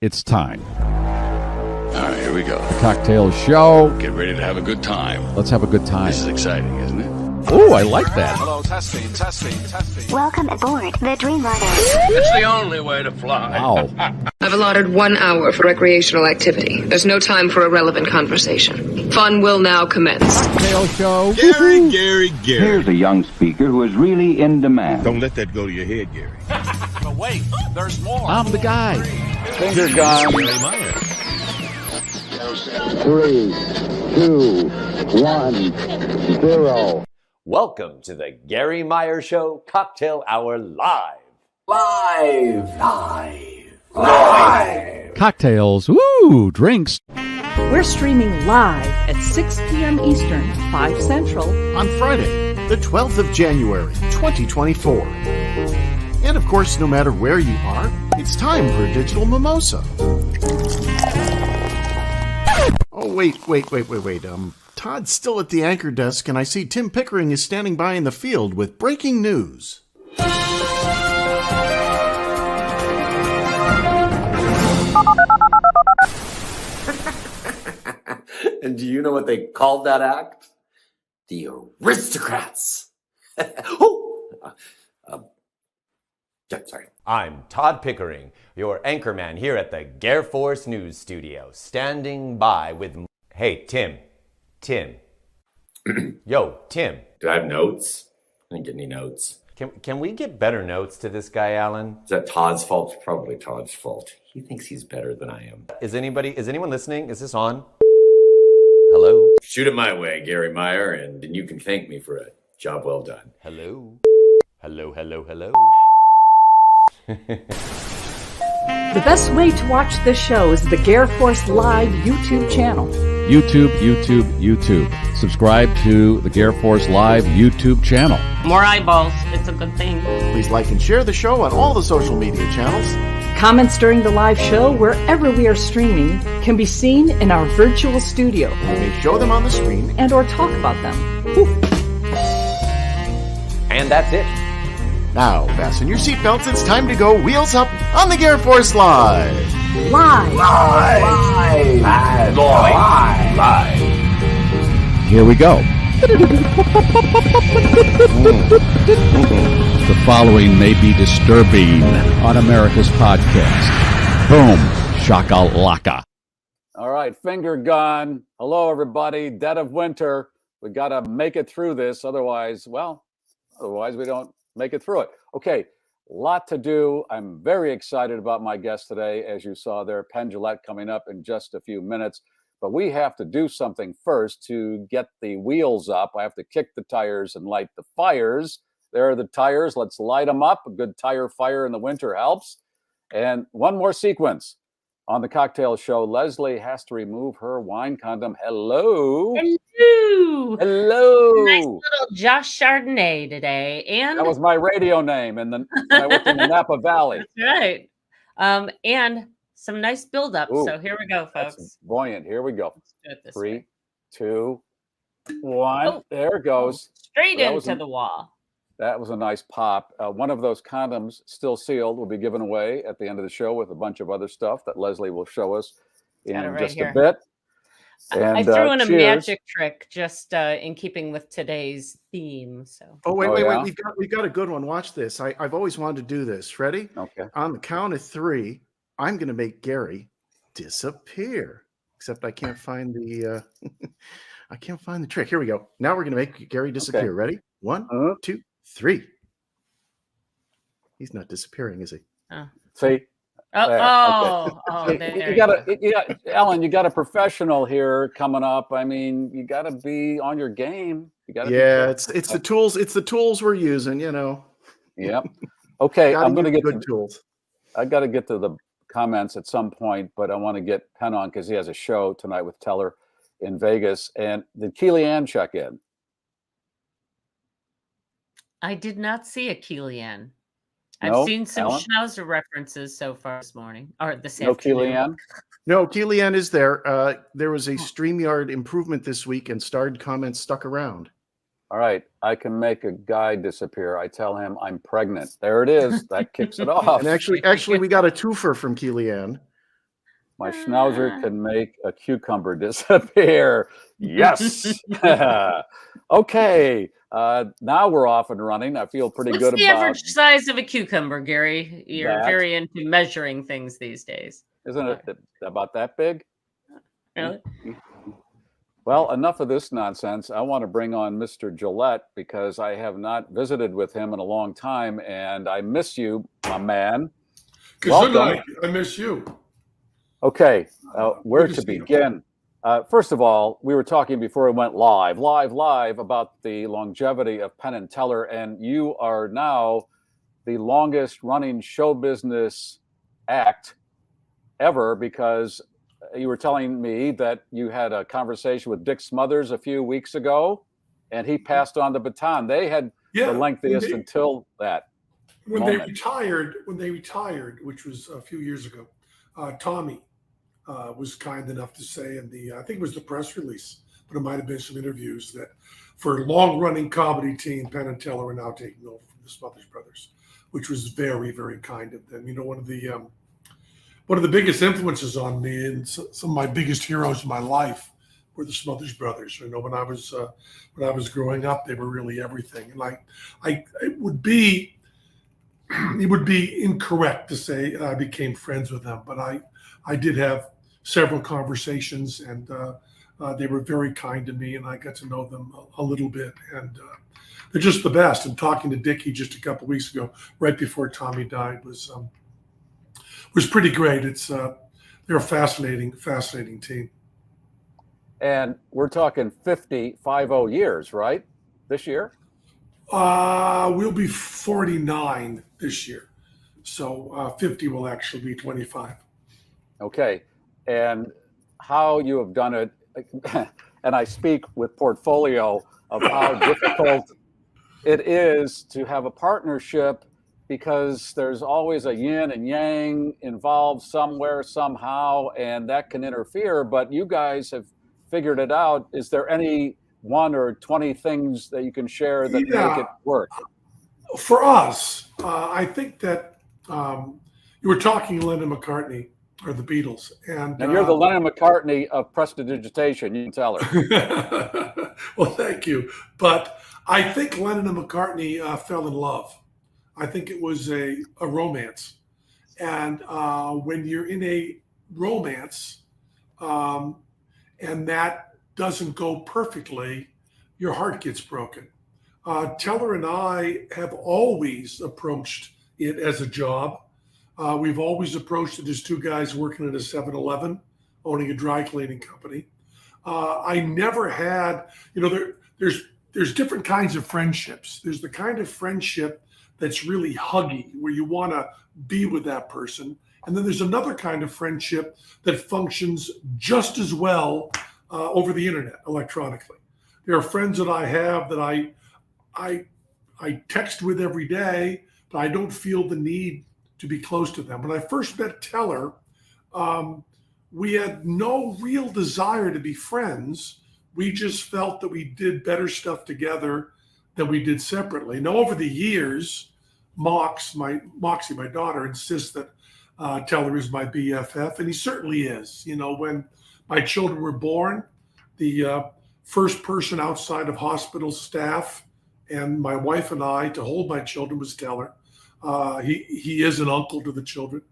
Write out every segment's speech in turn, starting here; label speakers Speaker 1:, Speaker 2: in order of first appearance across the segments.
Speaker 1: It's time.
Speaker 2: All right, here we go.
Speaker 1: The Cocktail Show.
Speaker 2: Get ready to have a good time.
Speaker 1: Let's have a good time.
Speaker 2: This is exciting, isn't it?
Speaker 1: Oh, I like that.
Speaker 3: Hello, testing.
Speaker 4: Welcome aboard the Dreamliner.
Speaker 2: It's the only way to fly.
Speaker 1: Wow.
Speaker 5: I've allotted 1 hour for recreational activity. There's no time for irrelevant conversation. Fun will now commence.
Speaker 1: Cocktail Show.
Speaker 6: Gary.
Speaker 7: Here's a young speaker who is really in demand.
Speaker 6: Don't let that go to your head, Gary.
Speaker 3: But wait, there's more.
Speaker 1: I'm the guy. Finger gun.
Speaker 6: Gary Meier.
Speaker 7: 3, 2, 1, 0.
Speaker 8: Welcome to the Garry Meier Show Cocktail Hour Live.
Speaker 1: Cocktails. Ooh, drinks.
Speaker 9: We're streaming live at 6 p.m. Eastern, 5 Central.
Speaker 10: On Friday, the 12th of January, 2024. And of course, no matter where you are, it's time for a digital mimosa. Oh, wait. Todd's still at the anchor desk, and I see Tim Pickering is standing by in the field with breaking news.
Speaker 8: And do you know what they called that act? The Aristocrats. Sorry. I'm Todd Pickering, your anchorman here at the GarrForce News Studio, standing by with... Hey, Tim. Yo, Tim.
Speaker 11: Do I have notes? I didn't get any notes.
Speaker 8: Can we get better notes to this guy, Alan?
Speaker 11: Is that Todd's fault? It's probably Todd's fault. He thinks he's better than I am.
Speaker 8: Is anyone listening? Is this on? Hello?
Speaker 11: Shoot it my way, Garry Meier, and you can thank me for a job well done.
Speaker 8: Hello?
Speaker 9: The best way to watch this show is the GarrForce Live YouTube channel.
Speaker 1: YouTube. Subscribe to the GarrForce Live YouTube channel.
Speaker 12: More eyeballs. It's a good thing.
Speaker 10: Please like and share the show on all the social media channels.
Speaker 9: Comments during the live show, wherever we are streaming, can be seen in our virtual studio.
Speaker 10: We may show them on the screen
Speaker 9: and or talk about them.
Speaker 8: And that's it.
Speaker 10: Now, fasten your seatbelts. It's time to go wheels up on the GarrForce Live.
Speaker 9: Live.
Speaker 1: Here we go. The following may be disturbing on America's podcast. Boom. Shakalaka.
Speaker 13: All right, finger gun. Hello, everybody. Dead of winter. We got to make it through this. Otherwise we don't make it through it. Okay, lot to do. I'm very excited about my guest today. As you saw there, Penn Jillette coming up in just a few minutes. But we have to do something first to get the wheels up. I have to kick the tires and light the fires. There are the tires. Let's light them up. A good tire fire in the winter helps. And one more sequence. On the Cocktail Show, Leslie has to remove her wine condom. Hello.
Speaker 12: Nice little Josh Chardonnay today. And
Speaker 13: that was my radio name when I worked in the Napa Valley.
Speaker 12: That's right. And some nice buildup. So here we go, folks.
Speaker 13: That's buoyant. Here we go.
Speaker 12: Let's do it this
Speaker 13: 3,
Speaker 12: way.
Speaker 13: 2, 1. Oh, there it goes.
Speaker 12: Straight into the wall.
Speaker 13: That was a nice pop. One of those condoms, still sealed, will be given away at the end of the show with a bunch of other stuff that Leslie will show us in just a bit. And,
Speaker 12: I threw in a magic trick just in keeping with today's theme. So.
Speaker 10: Wait. We've got a good one. Watch this. I've always wanted to do this. Ready?
Speaker 13: Okay.
Speaker 10: On the count of 3, I'm going to make Garry disappear. Except I can't find the trick. Here we go. Now we're going to make Garry disappear. Okay. Ready? 1, 2, 3. He's not disappearing, is he?
Speaker 13: See?
Speaker 12: There
Speaker 13: you got Ellen, you got a professional here coming up. I mean, you got to be on your game.
Speaker 10: It's the tools. It's the tools we're using, you know.
Speaker 13: Yep. Okay, I'm going to get
Speaker 10: good tools.
Speaker 13: I got to get to the comments at some point, but I want to get Penn on because he has a show tonight with Teller in Vegas. And did Kellyanne check in?
Speaker 12: I did not see a Kellyanne. I've seen some Schnauzer references so far this morning, or this afternoon.
Speaker 13: Kellyanne?
Speaker 10: No, Kellyanne is there. There was a StreamYard improvement this week, and starred comments stuck around.
Speaker 13: All right, I can make a guy disappear. I tell him I'm pregnant. There it is. That kicks it off.
Speaker 10: And actually, we got a twofer from Kellyanne.
Speaker 13: My schnauzer can make a cucumber disappear. Yes. Okay. Now we're off and running. I feel pretty good
Speaker 12: What's the
Speaker 13: about
Speaker 12: average size of a cucumber, Garry? You're
Speaker 13: that.
Speaker 12: very into measuring things these days.
Speaker 13: Isn't it about that big?
Speaker 12: Really?
Speaker 13: Well, enough of this nonsense. I want to bring on Mr. Jillette because I have not visited with him in a long time, and I miss you, my man.
Speaker 14: Welcome. I miss you.
Speaker 13: Okay, where to begin? First of all, we were talking before we went live about the longevity of Penn and Teller, and you are now the longest running show business act ever, because you were telling me that you had a conversation with Dick Smothers a few weeks ago, and he passed on the baton. They had the lengthiest until that
Speaker 14: when
Speaker 13: moment.
Speaker 14: they retired, which was a few years ago. Tommy was kind enough to say in I think it was the press release, but it might have been some interviews, that for a long-running comedy team, Penn and Teller are now taking over from the Smothers Brothers, which was very, very kind of them. You know, one of the biggest influences on me and some of my biggest heroes in my life were the Smothers Brothers. You know, when I was growing up, they were really everything. And it would be incorrect to say I became friends with them, but I did have several conversations, and they were very kind to me, and I got to know them a little bit, and they're just the best. And talking to Dickie just a couple of weeks ago, right before Tommy died, was pretty great. They're a fascinating team.
Speaker 13: And we're talking 50 years, right? This year?
Speaker 14: We'll be 49 this year. So 50 will actually be 25.
Speaker 13: Okay. And how you have done it, and I speak with portfolio of how difficult it is to have a partnership, because there's always a yin and yang involved somewhere, somehow, and that can interfere. But you guys have figured it out. Is there any 1 or 20 things that you can share that make it work?
Speaker 14: For us, I think that you were talking Lennon McCartney or the Beatles, and
Speaker 13: you're the Lennon McCartney of prestidigitation. You can tell her.
Speaker 14: Well, thank you. But I think Lennon and McCartney fell in love. I think it was a romance, and when you're in a romance, and that doesn't go perfectly, your heart gets broken. Teller and I have always approached it as a job. We've always approached it as two guys working at a 7-Eleven, owning a dry cleaning company. I never had, there's different kinds of friendships. There's the kind of friendship that's really huggy, where you want to be with that person. And then there's another kind of friendship that functions just as well over the internet, electronically. There are friends that I have that I text with every day, but I don't feel the need to be close to them. When I first met Teller, we had no real desire to be friends. We just felt that we did better stuff together than we did separately. Now, over the years, Moxie, my daughter, insists that Teller is my BFF, and he certainly is. When my children were born, the first person outside of hospital staff and my wife and I to hold my children was Teller. He is an uncle to the children.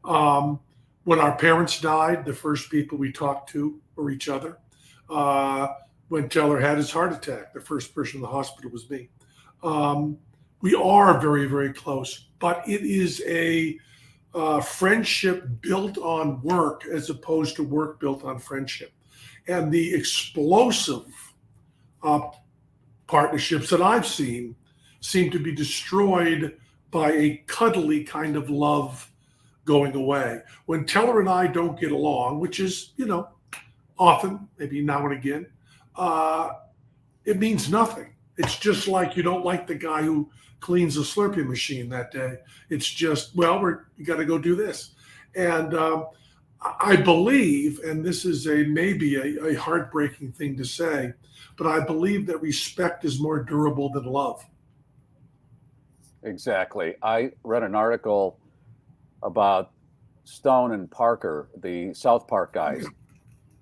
Speaker 14: When our parents died, the first people we talked to were each other. When Teller had his heart attack, the first person in the hospital was me. We are very, very close, but it is a friendship built on work as opposed to work built on friendship. And the explosive partnerships that I've seen seem to be destroyed by a cuddly kind of love going away. When Teller and I don't get along, which is, often, maybe now and again, it means nothing. It's just like you don't like the guy who cleans the Slurpee machine that day. It's just, you got to go do this. And I believe, and this is maybe a heartbreaking thing to say, but I believe that respect is more durable than love.
Speaker 13: Exactly. I read an article about Stone and Parker, the South Park guys.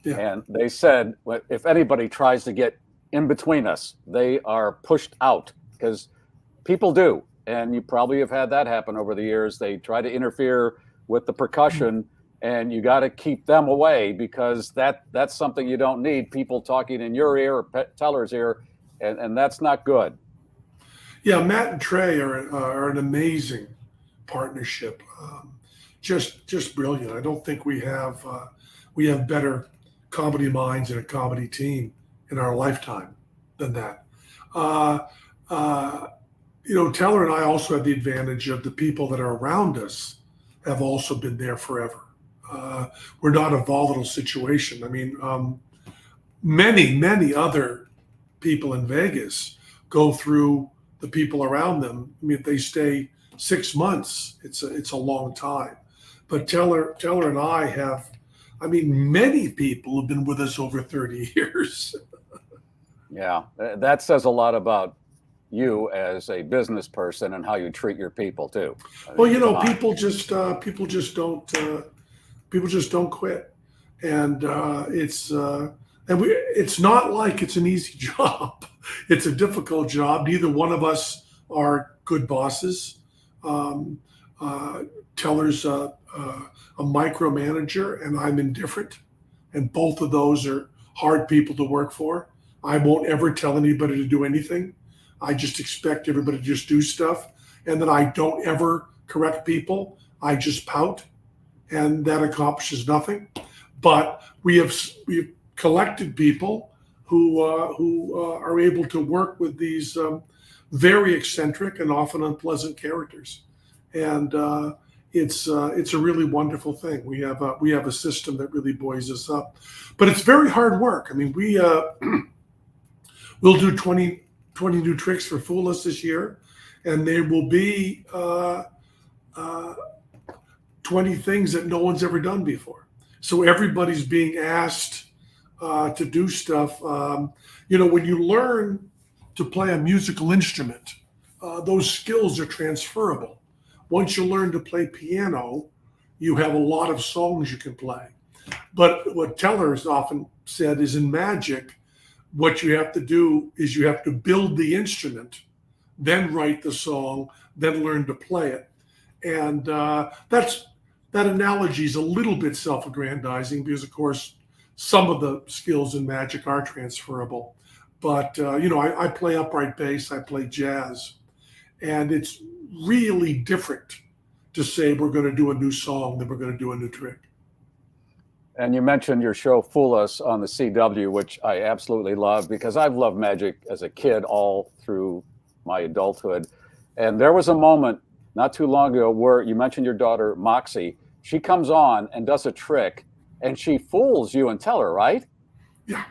Speaker 14: Yeah.
Speaker 13: And they said, if anybody tries to get in between us, they are pushed out, because people do. And you probably have had that happen over the years. They try to interfere with the percussion, and you got to keep them away, because that's something you don't need, people talking in your ear or Teller's ear, and that's not good.
Speaker 14: Yeah, Matt and Trey are an amazing partnership. Just brilliant. I don't think we have better comedy minds and a comedy team in our lifetime than that. Teller and I also have the advantage of the people that are around us have also been there forever. We're not a volatile situation. I mean, many other people in Vegas go through the people around them. I mean, if they stay 6 months, it's a long time. But Teller and I have, many people have been with us over 30 years.
Speaker 13: Yeah, that says a lot about you as a business person and how you treat your people too.
Speaker 14: People just don't quit, and it's not like it's an easy job. It's a difficult job. Neither one of us are good bosses. Teller's a micromanager, and I'm indifferent, and both of those are hard people to work for. I won't ever tell anybody to do anything. I just expect everybody to just do stuff, and then I don't ever correct people. I just pout, and that accomplishes nothing. But we've collected people who are able to work with these very eccentric and often unpleasant characters, and it's a really wonderful thing. We have a system that really buoys us up, but it's very hard work. I mean, we'll do 20 new tricks for Fool Us this year, and there will be 20 things that no one's ever done before. So everybody's being asked to do stuff. When you learn to play a musical instrument, those skills are transferable. Once you learn to play piano, you have a lot of songs you can play. But what Teller has often said is, in magic, what you have to do is you have to build the instrument, then write the song, then learn to play it. And that analogy is a little bit self-aggrandizing, because, of course, some of the skills in magic are transferable. But, I play upright bass, I play jazz, and it's really different to say we're going to do a new song than we're going to do a new trick.
Speaker 13: And you mentioned your show Fool Us on the CW, which I absolutely love, because I've loved magic as a kid all through my adulthood. And there was a moment not too long ago where you mentioned your daughter, Moxie. She comes on and does a trick, and she fools you and Teller, right?
Speaker 14: Yeah.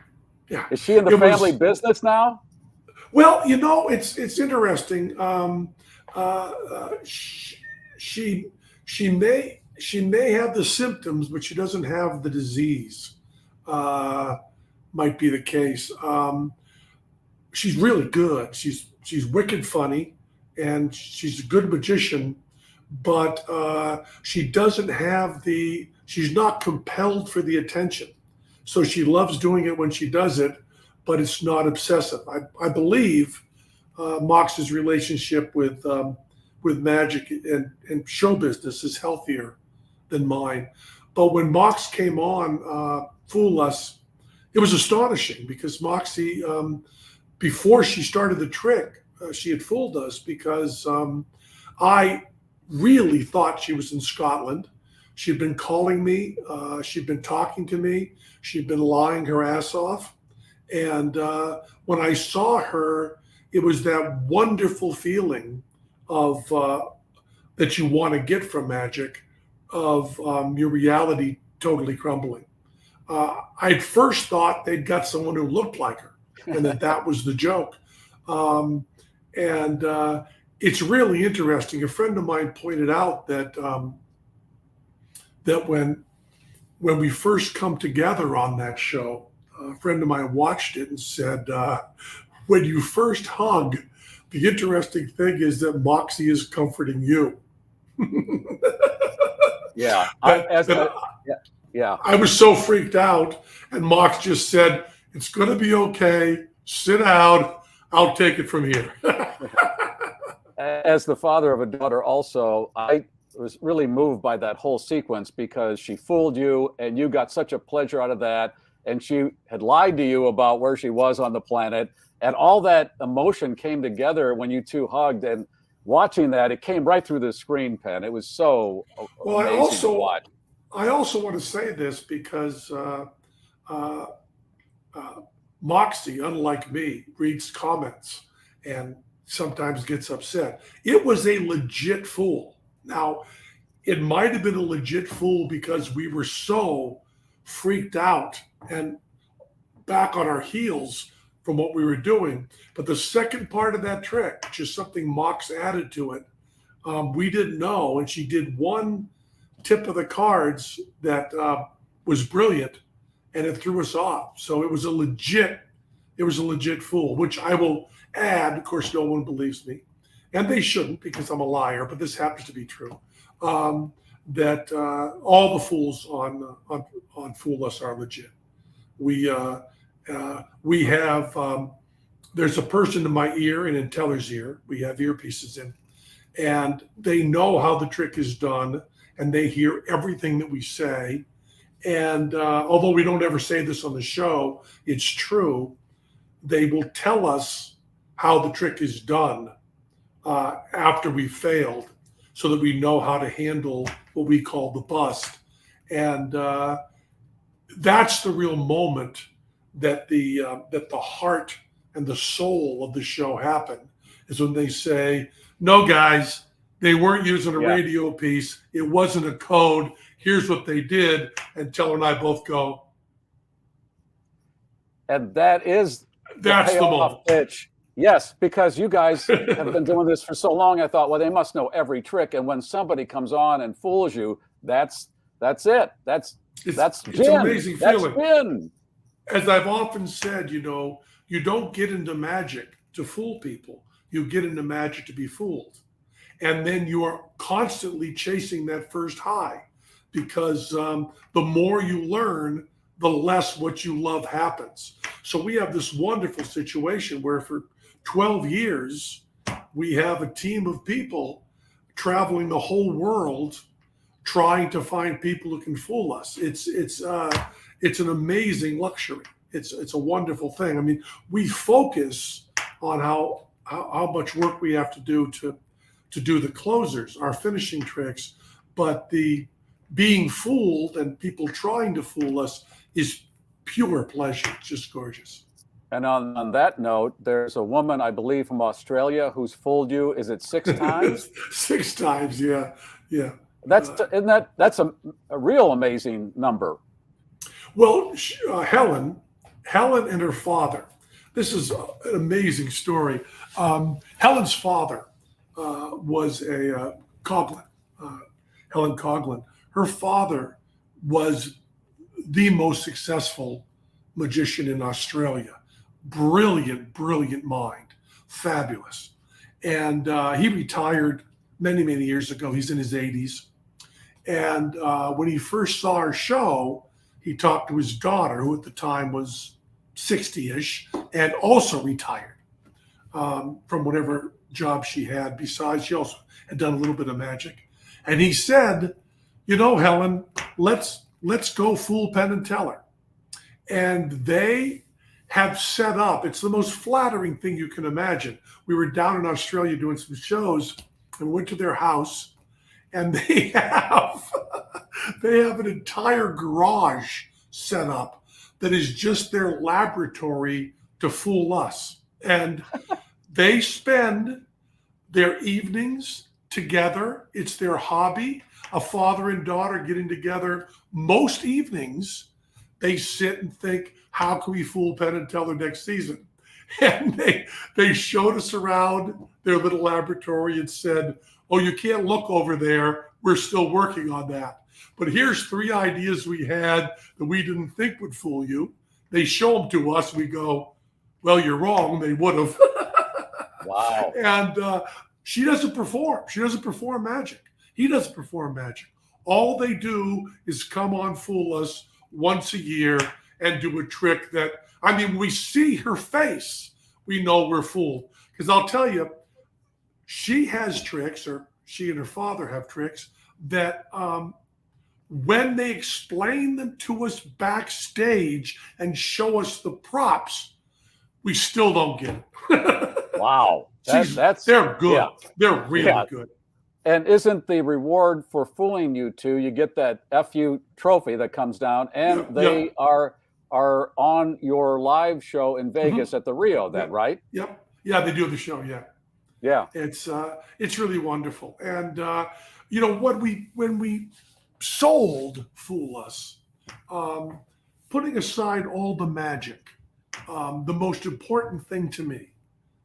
Speaker 13: Is she in the family business now?
Speaker 14: Well, it's interesting. She may have the symptoms, but she doesn't have the disease. Might be the case. She's really good. She's wicked funny, and she's a good magician. But she doesn't have she's not compelled for the attention. So she loves doing it when she does it, but it's not obsessive. I believe Mox's relationship with magic and show business is healthier than mine. But when Mox came on Fool Us, it was astonishing, because Moxie, before she started the trick, she had fooled us, because I really thought she was in Scotland. She'd been calling me, she'd been talking to me, she'd been lying her ass off. And when I saw her, it was that wonderful feeling of that you want to get from magic, of your reality totally crumbling. I'd first thought they'd got someone who looked like her, and that was the joke. And it's really interesting. A friend of mine pointed out that that when we first come together on that show, a friend of mine watched it and said, when you first hug, the interesting thing is that Moxie is comforting you.
Speaker 13: Yeah.
Speaker 14: I was so freaked out, and Mox just said, "It's going to be okay. Sit down. I'll take it from here."
Speaker 13: As the father of a daughter also, I was really moved by that whole sequence because she fooled you and you got such a pleasure out of that. And she had lied to you about where she was on the planet. And all that emotion came together when you two hugged. And watching that, it came right through the screen, Penn. It was so amazing to watch.
Speaker 14: I also want to say this because Moxie, unlike me, reads comments and sometimes gets upset. It was a legit fool. Now, it might have been a legit fool because we were so freaked out and back on our heels from what we were doing. But the second part of that trick, which is something Mox added to it, we didn't know. And she did one tip of the cards that was brilliant, and it threw us off. So it was a legit fool, which I will add. Of course, no one believes me, and they shouldn't because I'm a liar, but this happens to be true. That all the fools on Fool Us are legit. We have there's a person in my ear and in Teller's ear. We have earpieces in, and they know how the trick is done, and they hear everything that we say. And although we don't ever say this on the show, it's true. They will tell us how the trick is done after we failed, so that we know how to handle what we call the bust. And that's the real moment that the heart and the soul of the show happen, is when they say, "No, guys, they weren't using a radio piece. It wasn't a code. Here's what they did." And Teller and I both go.
Speaker 13: And that's the
Speaker 14: moment.
Speaker 13: Pitch. Yes, because you guys have been doing this for so long. I thought, well, they must know every trick. And when somebody comes on and fools you, that's it. That's
Speaker 14: it's
Speaker 13: Jin.
Speaker 14: An amazing feeling.
Speaker 13: Jin.
Speaker 14: As I've often said, you don't get into magic to fool people. You get into magic to be fooled. And then you are constantly chasing that first high, because the more you learn, the less what you love happens. So we have this wonderful situation where for 12 years, we have a team of people traveling the whole world trying to find people who can fool us. It's an amazing luxury. It's a wonderful thing. I mean, we focus on how much work we have to do to do the closers, our finishing tricks, but the being fooled and people trying to fool us is pure pleasure. It's just gorgeous.
Speaker 13: And on that note, there's a woman, I believe, from Australia who's fooled you. Is it 6 times?
Speaker 14: 6 times, yeah.
Speaker 13: That's a real amazing number.
Speaker 14: Well, Helen and her father. This is an amazing story. Helen's father was a Coughlin, Helen Coughlin. Her father was the most successful magician in Australia. Brilliant mind, fabulous. And he retired many years ago. He's in his 80s. And when he first saw our show, he talked to his daughter, who at the time was 60-ish, and also retired from whatever job she had. Besides, she also had done a little bit of magic. And he said, Helen, let's go fool Penn and Teller. And they have set up, it's the most flattering thing you can imagine. We were down in Australia doing some shows and went to their house, and they have an entire garage set up that is just their laboratory to fool us. And they spend their evenings together. It's their hobby. A father and daughter getting together most evenings. They sit and think, how can we fool Penn and Teller next season? And they showed us around their little laboratory and said, oh, you can't look over there. We're still working on that. But here's 3 ideas we had that we didn't think would fool you. They show them to us. We go, well, you're wrong. They would have.
Speaker 13: Wow.
Speaker 14: And she doesn't perform. She doesn't perform magic. He doesn't perform magic. All they do is come on fool us once a year and do a trick that, I mean, we see her face, we know we're fooled. Because I'll tell you, she has tricks, or she and her father have tricks that when they explain them to us backstage and show us the props, we still don't get it.
Speaker 13: Wow.
Speaker 14: They're good.
Speaker 13: Yeah.
Speaker 14: They're really good.
Speaker 13: And isn't the reward for fooling you two, you get that FU trophy that comes down, and they are on your live show in Vegas at the Rio then, right?
Speaker 14: Yep. Yeah, they do the show,
Speaker 13: Yeah.
Speaker 14: It's really wonderful. And you know, when we sold Fool Us, putting aside all the magic, the most important thing to me,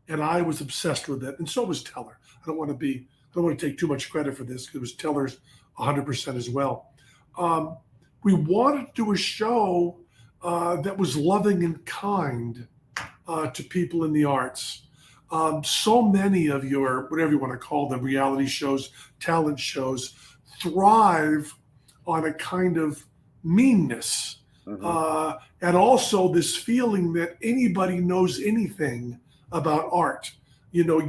Speaker 14: and I was obsessed with it, and so was Teller. I don't want to take too much credit for this because it was Teller's 100% as well. We wanted to do a show that was loving and kind to people in the arts. So many of your, whatever you want to call them, reality shows, talent shows, thrive on a kind of meanness. And also this feeling that anybody knows anything about art. You know,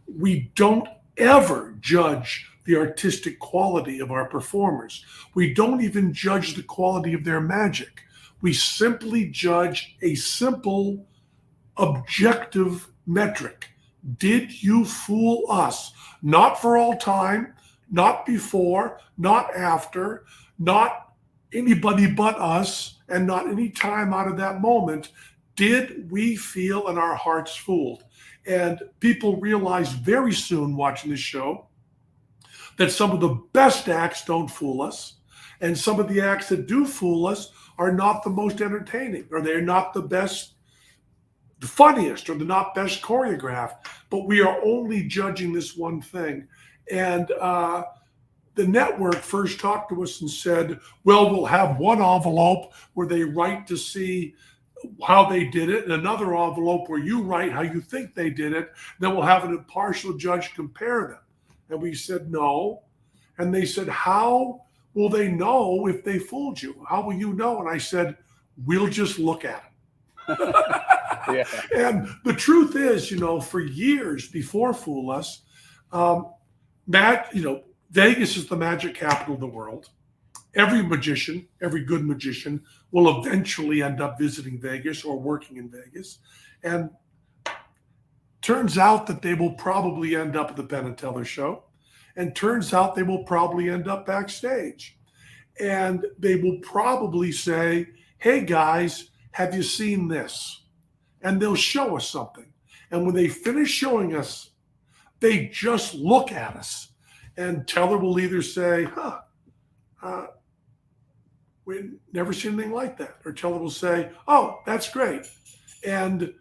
Speaker 14: we don't ever judge the artistic quality of our performers. We don't even judge the quality of their magic. We simply judge a simple, objective metric. Did you fool us? Not for all time, not before, not after, not anybody but us, and not any time out of that moment. Did we feel in our hearts fooled? And people realized very soon watching this show that some of the best acts don't fool us, and some of the acts that do fool us are not the most entertaining, or they're not the best, the funniest, or they're not best choreographed. But we are only judging this one thing. And the network first talked to us and said, well, we'll have one envelope where they write to see how they did it, and another envelope where you write how you think they did it. Then we'll have an impartial judge compare them. And we said no. And they said, how will they know if they fooled you? How will you know? And I said, we'll just look at them. And the truth is, you know, for years before Fool Us, Vegas is the magic capital of the world. Every magician, every good magician, will eventually end up visiting Vegas or working in Vegas. And turns out that they will probably end up at the Penn Teller show. And turns out they will probably end up backstage. And they will probably say, hey guys, have you seen this? And they'll show us something. And when they finish showing us, they just look at us. And Teller will either say, we've never seen anything like that. Or Teller will say, oh, that's great. And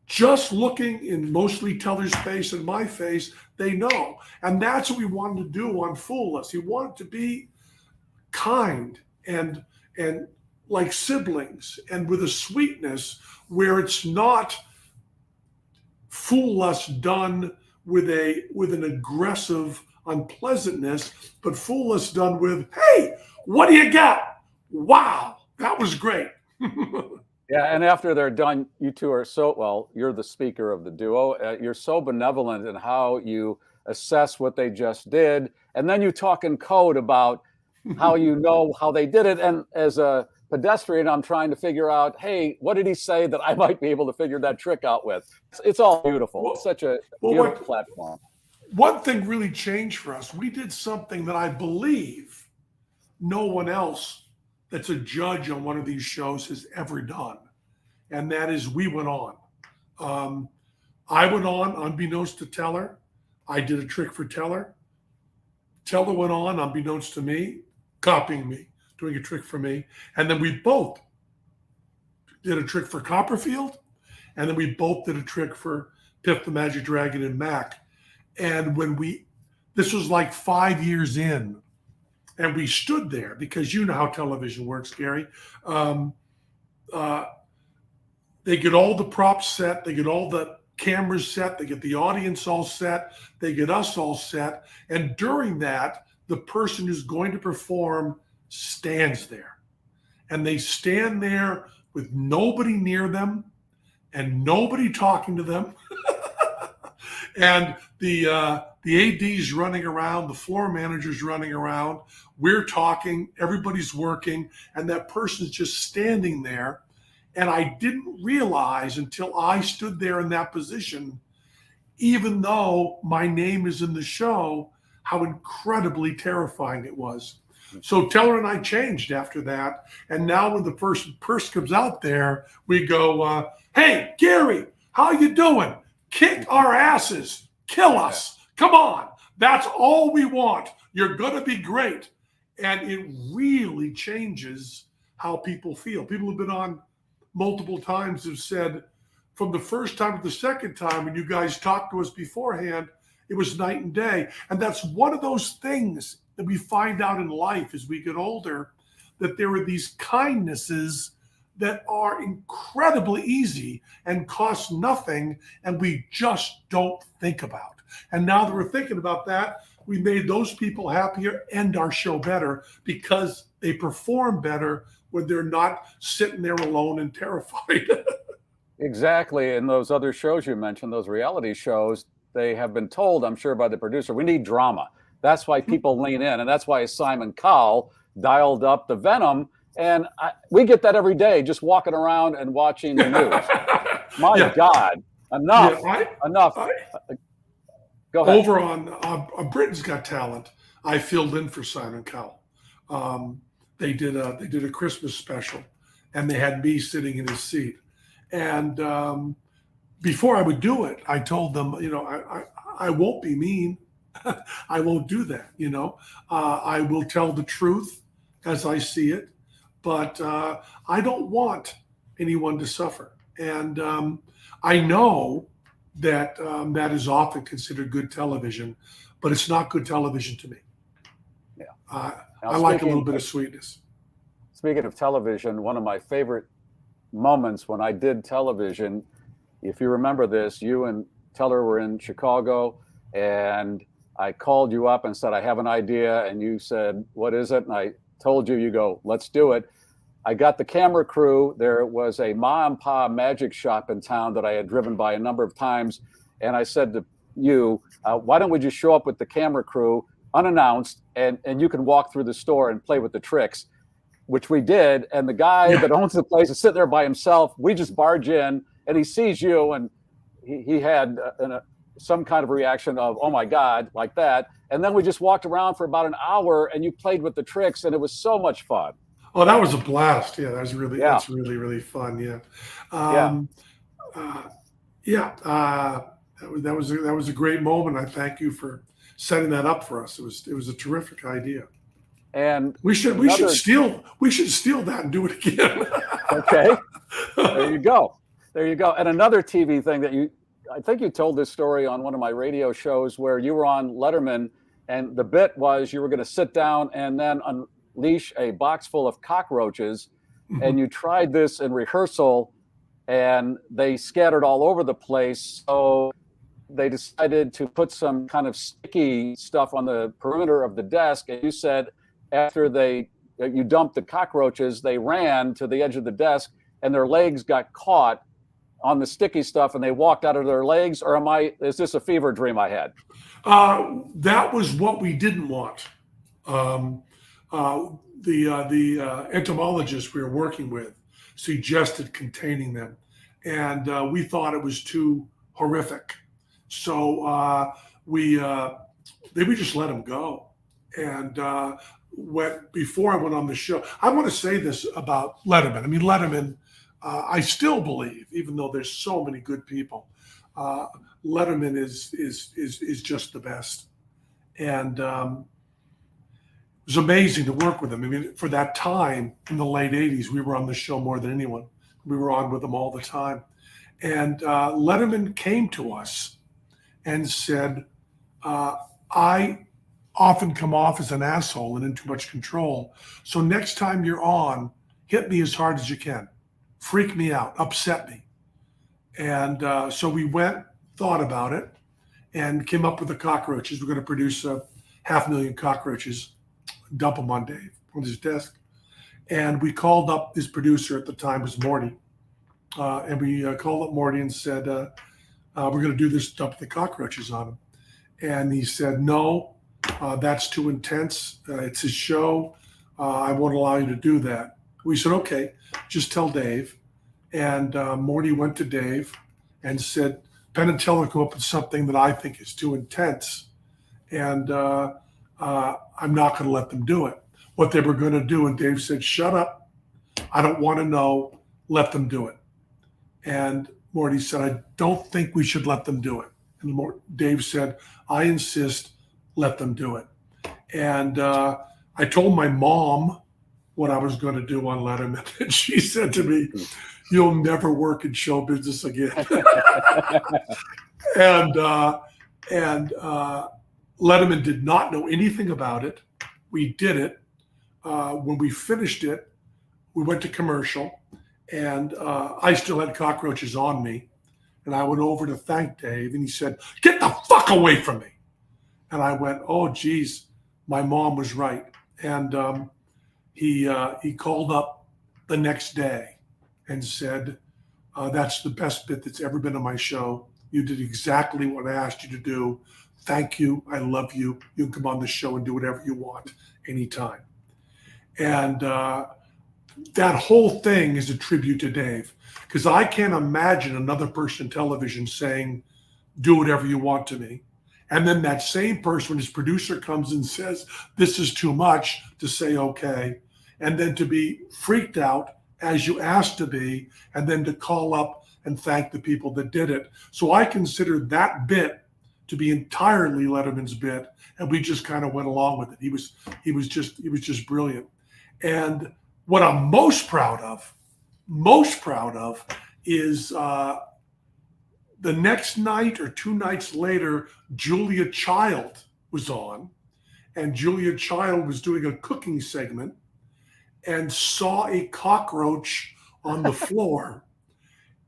Speaker 14: just looking in mostly Teller's face and my face, they know. And that's what we wanted to do on Fool Us. We wanted to be kind and like siblings, and with a sweetness where it's not Fool Us done with an aggressive unpleasantness, but Fool Us done with, hey, what do you got? Wow, that was great.
Speaker 13: Yeah, and after they're done, you two are you're the speaker of the duo. You're so benevolent in how you assess what they just did. And then you talk in code about how you know how they did it. And as a pedestrian, I'm trying to figure out, hey, what did he say that I might be able to figure that trick out with? It's all beautiful. It's such a beautiful platform.
Speaker 14: One thing really changed for us. We did something that I believe no one else that's a judge on one of these shows has ever done. And that is, we went on. I went on unbeknownst to Teller. I did a trick for Teller. Teller went on unbeknownst to me, copying me, doing a trick for me. And then we both did a trick for Copperfield. And then we both did a trick for Piff the Magic Dragon and Mac. And this was like 5 years in, and we stood there because you know how television works, Garry. They get all the props set, they get all the cameras set, they get the audience all set, they get us all set. And during that, the person who's going to perform stands there. And they stand there with nobody near them and nobody talking to them. And the AD's running around, the floor manager's running around, we're talking, everybody's working, and that person's just standing there. And I didn't realize until I stood there in that position, even though my name is in the show, how incredibly terrifying it was. So Teller and I changed after that. And now when the person comes out there, we go, hey, Garry, how you doing? Kick our asses. Kill us. Come on. That's all we want. You're going to be great. And it really changes how people feel. People have been on multiple times have said from the first time to the second time when you guys talked to us beforehand, it was night and day. And that's one of those things that we find out in life as we get older, that there are these kindnesses that are incredibly easy and cost nothing, and we just don't think about. And now that we're thinking about that, we made those people happier and our show better because they perform better when they're not sitting there alone and terrified.
Speaker 13: Exactly. And those other shows you mentioned, those reality shows, they have been told, I'm sure by the producer, we need drama. That's why people lean in. And that's why Simon Cowell dialed up the Venom. And we get that every day, just walking around and watching the news. My God, enough, enough. Go ahead.
Speaker 14: Over on Britain's Got Talent, I filled in for Simon Cowell. They did a Christmas special, and they had me sitting in his seat. And before I would do it, I told them, I won't be mean. I won't do that. I will tell the truth as I see it, but I don't want anyone to suffer. And I know that that is often considered good television, but it's not good television to me.
Speaker 13: Yeah.
Speaker 14: I like a little bit of sweetness.
Speaker 13: Speaking of television, one of my favorite moments when I did television, if you remember this, you and Teller were in Chicago, and I called you up and said, I have an idea. And you said, what is it? And I told you, you go, let's do it. I got the camera crew. There was a ma and pa magic shop in town that I had driven by a number of times. And I said to you, why don't we just show up with the camera crew unannounced, and you can walk through the store and play with the tricks, which we did. And the guy that owns the place is sitting there by himself. We just barge in and he sees you, and he had some kind of reaction of, oh my God, like that. And then we just walked around for about an hour and you played with the tricks, and it was so much fun.
Speaker 14: Oh, that was a blast. Yeah, that's really, really fun. Yeah. That was a great moment. I thank you for setting that up for us. It was a terrific idea.
Speaker 13: And
Speaker 14: we should steal that and do it again.
Speaker 13: Okay. There you go. And another TV thing that I think you told this story on one of my radio shows where you were on Letterman, and the bit was you were going to sit down and then unleash a box full of cockroaches. Mm-hmm. And you tried this in rehearsal and they scattered all over the place. So they decided to put some kind of sticky stuff on the perimeter of the desk. And you said after you dumped the cockroaches, they ran to the edge of the desk and their legs got caught on the sticky stuff and they walked out of their legs? Or is this a fever dream I had?
Speaker 14: That was what we didn't want. The entomologist we were working with suggested containing them, and we thought it was too horrific. So we just let them go. And before I went on the show, I want to say this about Letterman. I mean, Letterman, I still believe, even though there's so many good people, Letterman is just the best. And it was amazing to work with him. I mean, for that time in the late 80s, we were on the show more than anyone. We were on with him all the time. And Letterman came to us and said, I often come off as an asshole and in too much control. So next time you're on, hit me as hard as you can. Freak me out, upset me. And so we went, thought about it, and came up with the cockroaches. We're going to produce a 500,000 cockroaches, dump them on Dave on his desk. And we called up his producer at the time, was Morty. And we called up Morty and said, we're going to do this, dump the cockroaches on him. And he said, no, that's too intense. It's his show. I won't allow you to do that. We said, okay, just tell Dave. And Morty went to Dave and said, Penn Teller come up with something that I think is too intense. And I'm not going to let them do it. What they were going to do, and Dave said, shut up. I don't want to know. Let them do it. And Morty said, I don't think we should let them do it. And Dave said, I insist, let them do it. And I told my mom what I was going to do on Letterman. And she said to me, you'll never work in show business again. and Letterman did not know anything about it. We did it. When we finished it, we went to commercial, and I still had cockroaches on me. And I went over to thank Dave, and he said, get the fuck away from me. And I went, oh, geez, my mom was right. And he called up the next day and said, that's the best bit that's ever been on my show. You did exactly what I asked you to do. Thank you. I love you. You can come on the show and do whatever you want anytime. And that whole thing is a tribute to Dave, because I can't imagine another person in television saying, do whatever you want to me. And then that same person, when his producer comes and says, this is too much, to say, okay. And then to be freaked out as you asked to be, and then to call up and thank the people that did it. So I consider that bit to be entirely Letterman's bit, and we just kind of went along with it. He was just brilliant. And what I'm most proud of is the next night or 2 nights later, Julia Child was on, and Julia Child was doing a cooking segment and saw a cockroach on the floor.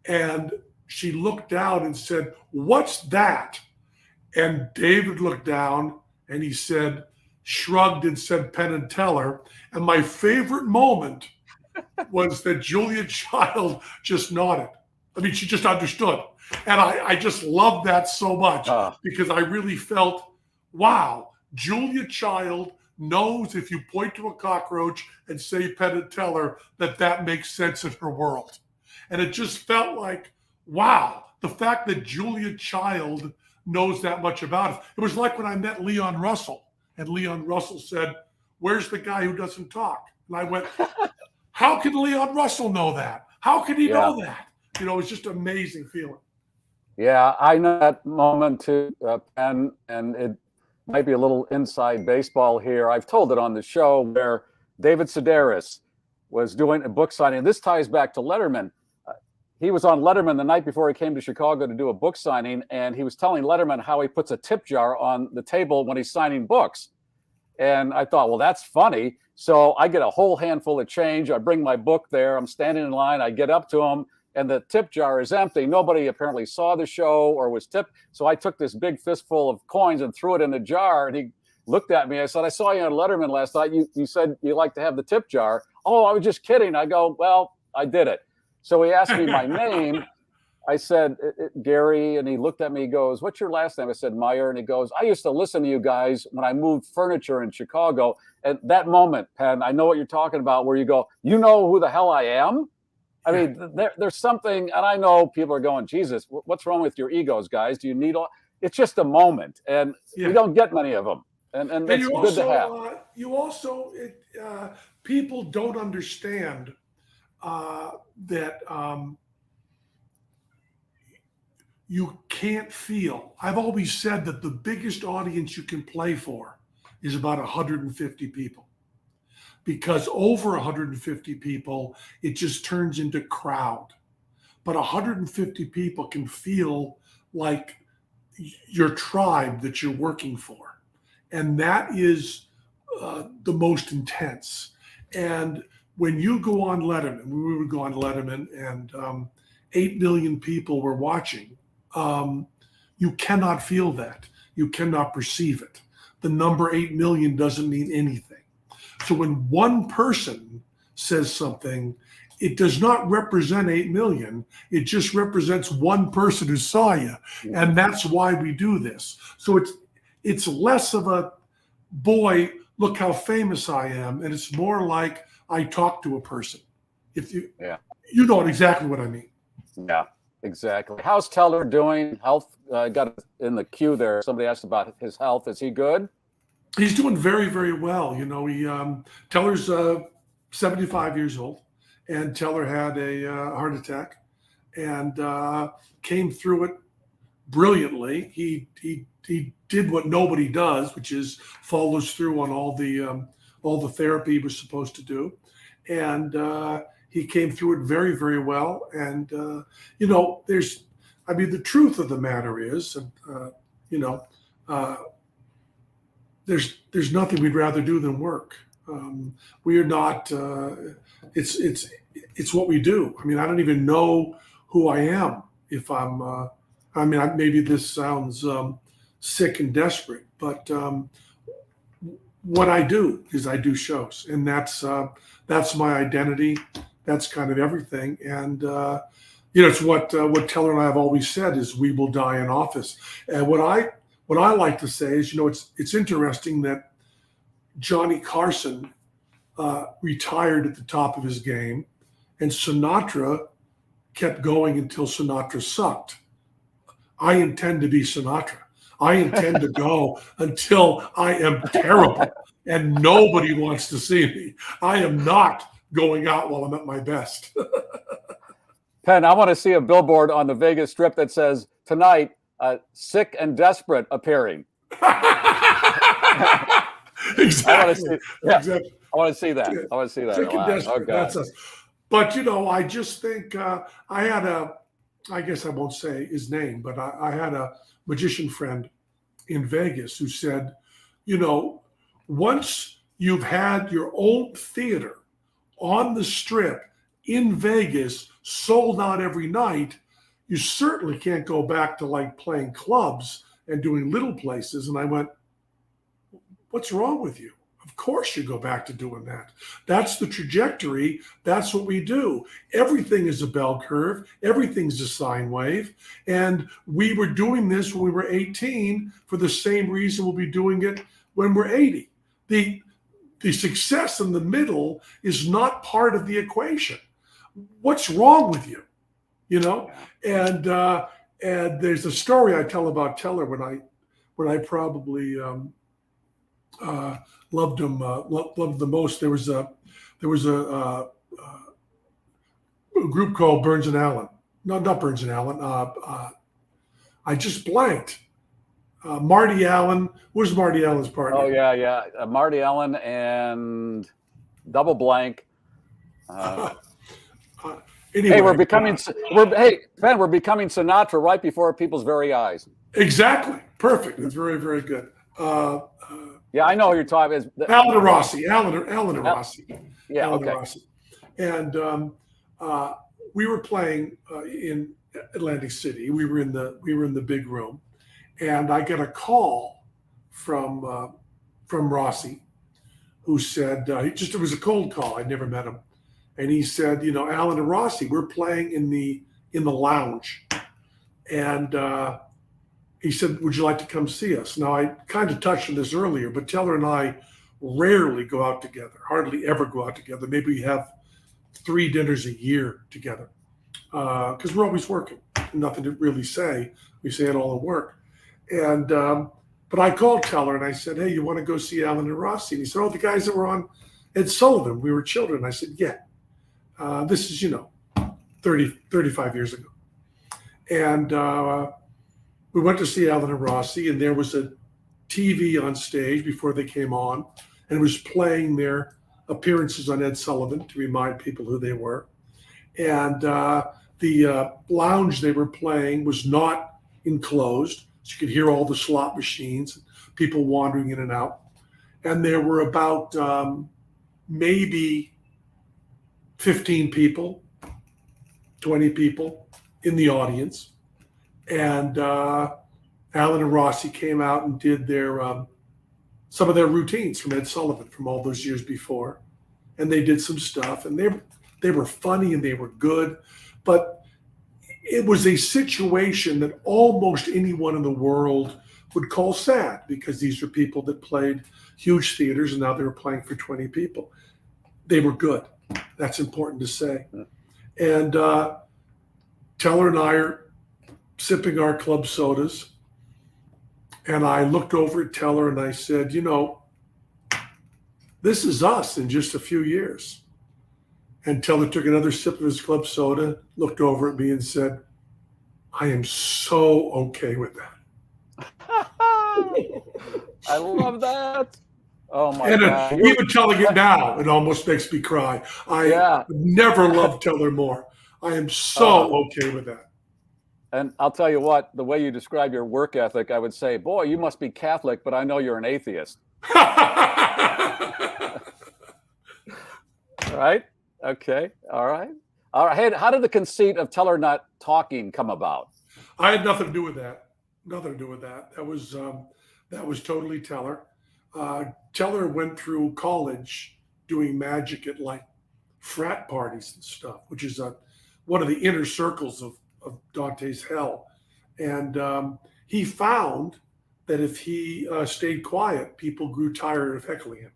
Speaker 14: And she looked down and said, what's that? And David looked down and he said, shrugged and said, Penn Teller. And my favorite moment was that Julia Child just nodded. I mean, she just understood. And I just loved that so much because I really felt, wow, Julia Child knows if you point to a cockroach and say Penn Teller, that makes sense in her world. And it just felt like, wow, the fact that Julia Child knows that much about it. It was like when I met Leon Russell, and Leon Russell said, where's the guy who doesn't talk? And I went, how can Leon Russell know that? How can he know that? You know, it's just an amazing feeling.
Speaker 13: Yeah, I know that moment too, Penn, and it might be a little inside baseball here. I've told it on the show where David Sedaris was doing a book signing. This ties back to Letterman. He was on Letterman the night before he came to Chicago to do a book signing, and he was telling Letterman how he puts a tip jar on the table when he's signing books. And I thought, well, that's funny. So I get a whole handful of change. I bring my book there. I'm standing in line. I get up to him, and the tip jar is empty. Nobody apparently saw the show or was tipped. So I took this big fistful of coins and threw it in the jar. And he looked at me. I said, I saw you on Letterman last night. You said you like to have the tip jar. Oh, I was just kidding. I go, well, I did it. So he asked me my name. I said, Garry, and he looked at me, he goes, what's your last name? I said, Meier. And he goes, I used to listen to you guys when I moved furniture in Chicago. And that moment, Penn, I know what you're talking about, where you go, you know who the hell I am? I mean, there's something, and I know people are going, Jesus, what's wrong with your egos, guys? Do you need all? It's just a moment, and we don't get many of them. And that's good to have.
Speaker 14: People don't understand that you can't feel. I've always said that the biggest audience you can play for is about 150 people, because over 150 people, it just turns into crowd. But 150 people can feel like your tribe that you're working for. And that is the most intense. And when you go on Letterman, we would go on Letterman and 8 million people were watching, you cannot feel that. You cannot perceive it. the number 8 million doesn't mean anything. So when one person says something, it does not represent 8 million. It just represents one person who saw you. And that's why we do this. So it's less of a, boy, look how famous I am. And it's more like I talk to a person. If you, you know exactly what I mean.
Speaker 13: Yeah, exactly. How's Teller doing? Health, got in the queue there. Somebody asked about his health. Is he good?
Speaker 14: He's doing very, very well. You know, Teller's 75 years old, and Teller had a heart attack and came through it brilliantly. He did what nobody does, which is follows through on all the therapy he was supposed to do, and he came through it very, very well. And you know, the truth of the matter is, you know, there's nothing we'd rather do than work. We are not. It's what we do. I mean, I don't even know who I am if I'm. Maybe this sounds sick and desperate, but what I do is I do shows, and that's my identity. That's kind of everything. And you know, it's what Teller and I have always said is we will die in office. And what I like to say is, you know, it's interesting that Johnny Carson retired at the top of his game, and Sinatra kept going until Sinatra sucked. I intend to be Sinatra. I intend to go until I am terrible and nobody wants to see me. I am not going out while I'm at my best.
Speaker 13: Penn, I want to see a billboard on the Vegas Strip that says, tonight, sick and desperate appearing.
Speaker 14: Exactly.
Speaker 13: I want to see that. I want to see that.
Speaker 14: Sick and desperate, that's us. But, you know, I just think I guess I won't say his name, but I had a magician friend in Vegas who said, you know, once you've had your own theater on the Strip in Vegas, sold out every night, you certainly can't go back to like playing clubs and doing little places. And I went, what's wrong with you? Of course you go back to doing that. That's the trajectory. That's what we do. Everything is a bell curve. Everything's a sine wave. And we were doing this when we were 18 for the same reason we'll be doing it when we're 80. The success in the middle is not part of the equation. What's wrong with you? You know? And there's a story I tell about Teller when I probably loved him the most. There was a group called Burns and Allen. No, not Burns and Allen. I just blanked. Marty Allen. Who's Marty Allen's partner?
Speaker 13: Oh yeah. Marty Allen and double blank.
Speaker 14: Anyway,
Speaker 13: hey, we're becoming Sinatra right before people's very eyes.
Speaker 14: Exactly. Perfect. It's very, very good.
Speaker 13: Yeah, I know who you're talking about.
Speaker 14: Alan Rossi. Alan Rossi.
Speaker 13: Yeah,
Speaker 14: Alan
Speaker 13: okay.
Speaker 14: Rossi. And we were playing in Atlantic City. We were in the big room, and I got a call from Rossi, who said it was a cold call. I'd never met him, and he said, you know, Alan and Rossi, we're playing in the lounge, and he said, would you like to come see us? Now, I kind of touched on this earlier, but Teller and I rarely go out together, hardly ever go out together. Maybe we have 3 dinners a year together because we're always working. Nothing to really say. We say it all at work. And but I called Teller and I said, hey, you want to go see Alan and Rossi? And he said, oh, the guys that were on Ed Sullivan, we were children. I said, yeah. This is, 35 years ago. And we went to see Alan and Rossi, and there was a TV on stage before they came on, and it was playing their appearances on Ed Sullivan to remind people who they were. And the lounge they were playing was not enclosed, so you could hear all the slot machines, people wandering in and out. And there were about maybe 15 people, 20 people in the audience. And Alan and Rossi came out and did their some of their routines from Ed Sullivan from all those years before. And they did some stuff, and they were funny and they were good. But it was a situation that almost anyone in the world would call sad, because these are people that played huge theaters and now they were playing for 20 people. They were good. That's important to say. And Teller and I are sipping our club sodas. And I looked over at Teller and I said, you know, this is us in just a few years. And Teller took another sip of his club soda, looked over at me and said, I am so okay with that.
Speaker 13: I love that. Oh my
Speaker 14: and
Speaker 13: God.
Speaker 14: Even telling it now, it almost makes me cry. I never loved Teller more. I am so okay with that.
Speaker 13: And I'll tell you what, the way you describe your work ethic, I would say, boy, you must be Catholic, but I know you're an atheist. Right? Okay. All right. All right. Hey, how did the conceit of Teller not talking come about?
Speaker 14: I had nothing to do with that. Nothing to do with that. That was totally Teller. Teller went through college doing magic at like frat parties and stuff, which is one of the inner circles of Dante's hell. And he found that if he stayed quiet, people grew tired of heckling him.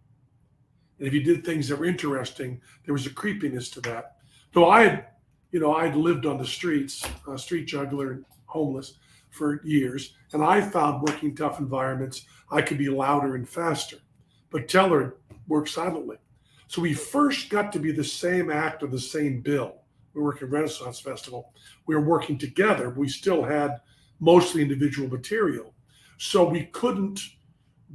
Speaker 14: And if he did things that were interesting, there was a creepiness to that. So I'd lived on the streets, street juggler and homeless for years. And I found working tough environments, I could be louder and faster. But Teller worked silently. So we first got to be the same act of the same bill. We were working at Renaissance Festival. We were working together. We still had mostly individual material. So we couldn't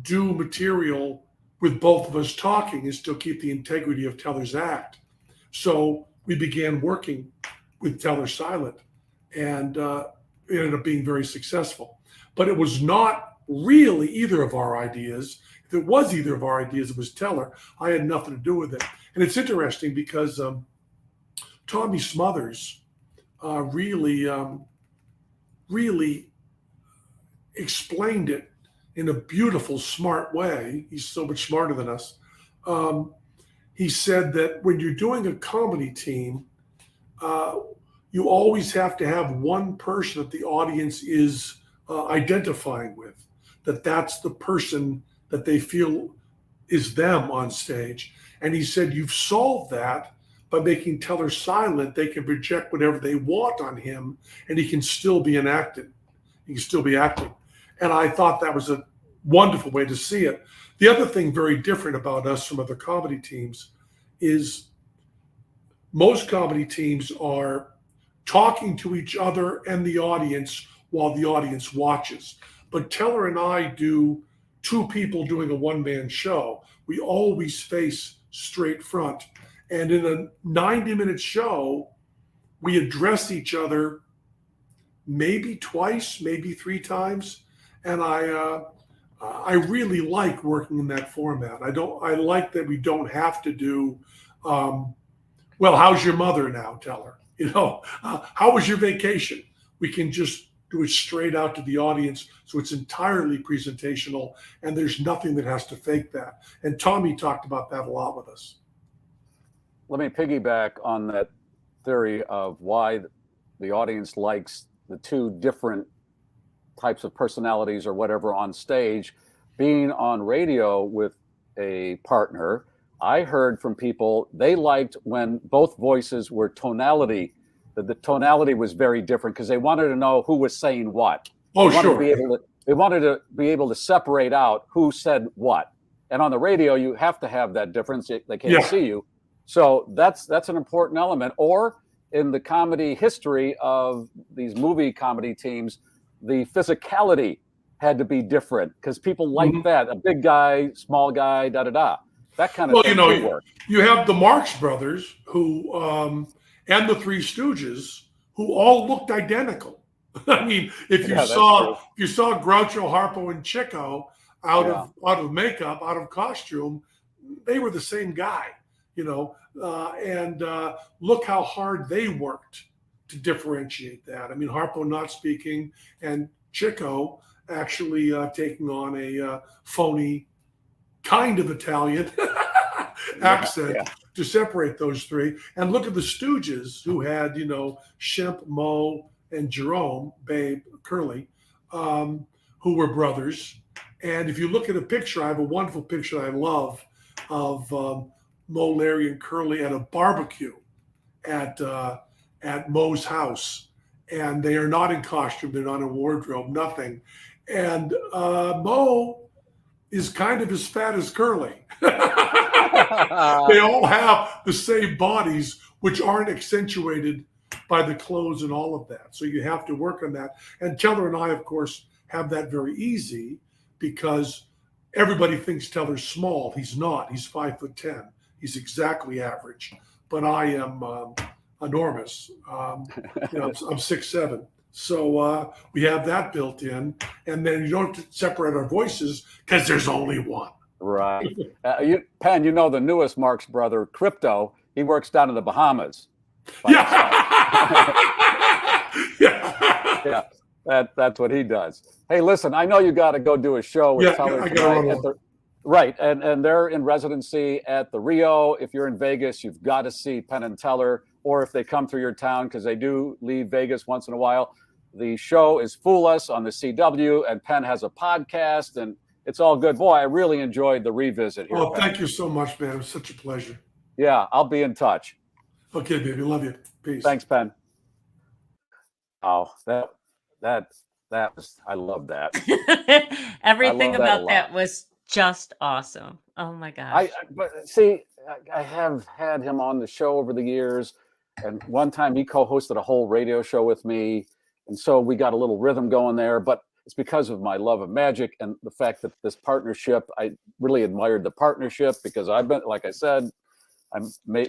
Speaker 14: do material with both of us talking and still keep the integrity of Teller's act. So we began working with Teller silent, and it ended up being very successful. But it was not really either of our ideas. If it was either of our ideas, it was Teller. I had nothing to do with it. And it's interesting because Tommy Smothers really explained it in a beautiful, smart way. He's so much smarter than us. He said that when you're doing a comedy team, you always have to have one person that the audience is identifying with, that's the person that they feel is them on stage. And he said, you've solved that by making Teller silent. They can project whatever they want on him, and he can still be enacted. He can still be acting. And I thought that was a wonderful way to see it. The other thing very different about us from other comedy teams is most comedy teams are talking to each other and the audience while the audience watches. But Teller and I do two people doing a one-man show. We always face straight front. And in a 90-minute show, we address each other maybe twice, maybe three times. And I really like working in that format. I like that we don't have to do, well, how's your mother now, Teller? How was your vacation? We can just do it straight out to the audience. So it's entirely presentational, and there's nothing that has to fake that. And Tommy talked about that a lot with us.
Speaker 13: Let me piggyback on that theory of why the audience likes the two different types of personalities or whatever on stage. Being on radio with a partner, I heard from people they liked when both voices were tonality, that the tonality was very different because they wanted to know who was saying what.
Speaker 14: Oh,
Speaker 13: they
Speaker 14: sure.
Speaker 13: They wanted to be able to separate out who said what. And on the radio, you have to have that difference. They can't see you. So that's an important element. Or in the comedy history of these movie comedy teams, the physicality had to be different because people like that. A big guy, small guy, da-da-da. That kind of thing work.
Speaker 14: You have the Marx Brothers who, and the Three Stooges, who all looked identical. I mean, if you saw Groucho, Harpo, and Chico out of makeup, out of costume, they were the same guy, and look how hard they worked to differentiate that. I mean, Harpo not speaking and Chico actually taking on a phony kind of Italian accent to separate those three. And look at the Stooges, who had, Shemp, Moe, and Jerome, Babe, Curly, who were brothers. And if you look at a picture, I have a wonderful picture I love of Moe, Larry, and Curly at a barbecue at Moe's house. And they are not in costume. They're not in wardrobe, nothing. And Moe is kind of as fat as Curly. They all have the same bodies, which aren't accentuated by the clothes and all of that. So you have to work on that. And Teller and I, of course, have that very easy because everybody thinks Teller's small. He's not. He's 5'10". He's exactly average. But I am enormous. I'm 6'7". So we have that built in. And then you don't have to separate our voices because there's only one.
Speaker 13: Right. Penn, the newest Marx brother, Crypto, he works down in the Bahamas. Yeah, that's what he does. Hey, listen, I know you got to go do a show with Teller tonight. Right, and they're in residency at the Rio. If you're in Vegas, you've got to see Penn and Teller, or if they come through your town, because they do leave Vegas once in a while. The show is Fool Us on the CW, and Penn has a podcast, and it's all good. Boy, I really enjoyed the revisit here.
Speaker 14: Oh, Thank you so much, man. It was such a pleasure.
Speaker 13: Yeah, I'll be in touch.
Speaker 14: Okay, baby. Love you. Peace.
Speaker 13: Thanks, Penn. Oh, that was, I love that.
Speaker 12: Everything about that was just awesome. Oh my gosh.
Speaker 13: But see, I have had him on the show over the years, and one time he co-hosted a whole radio show with me, and so we got a little rhythm going there. But it's because of my love of magic and the fact that this partnership, I really admired the partnership because I've been, like I said,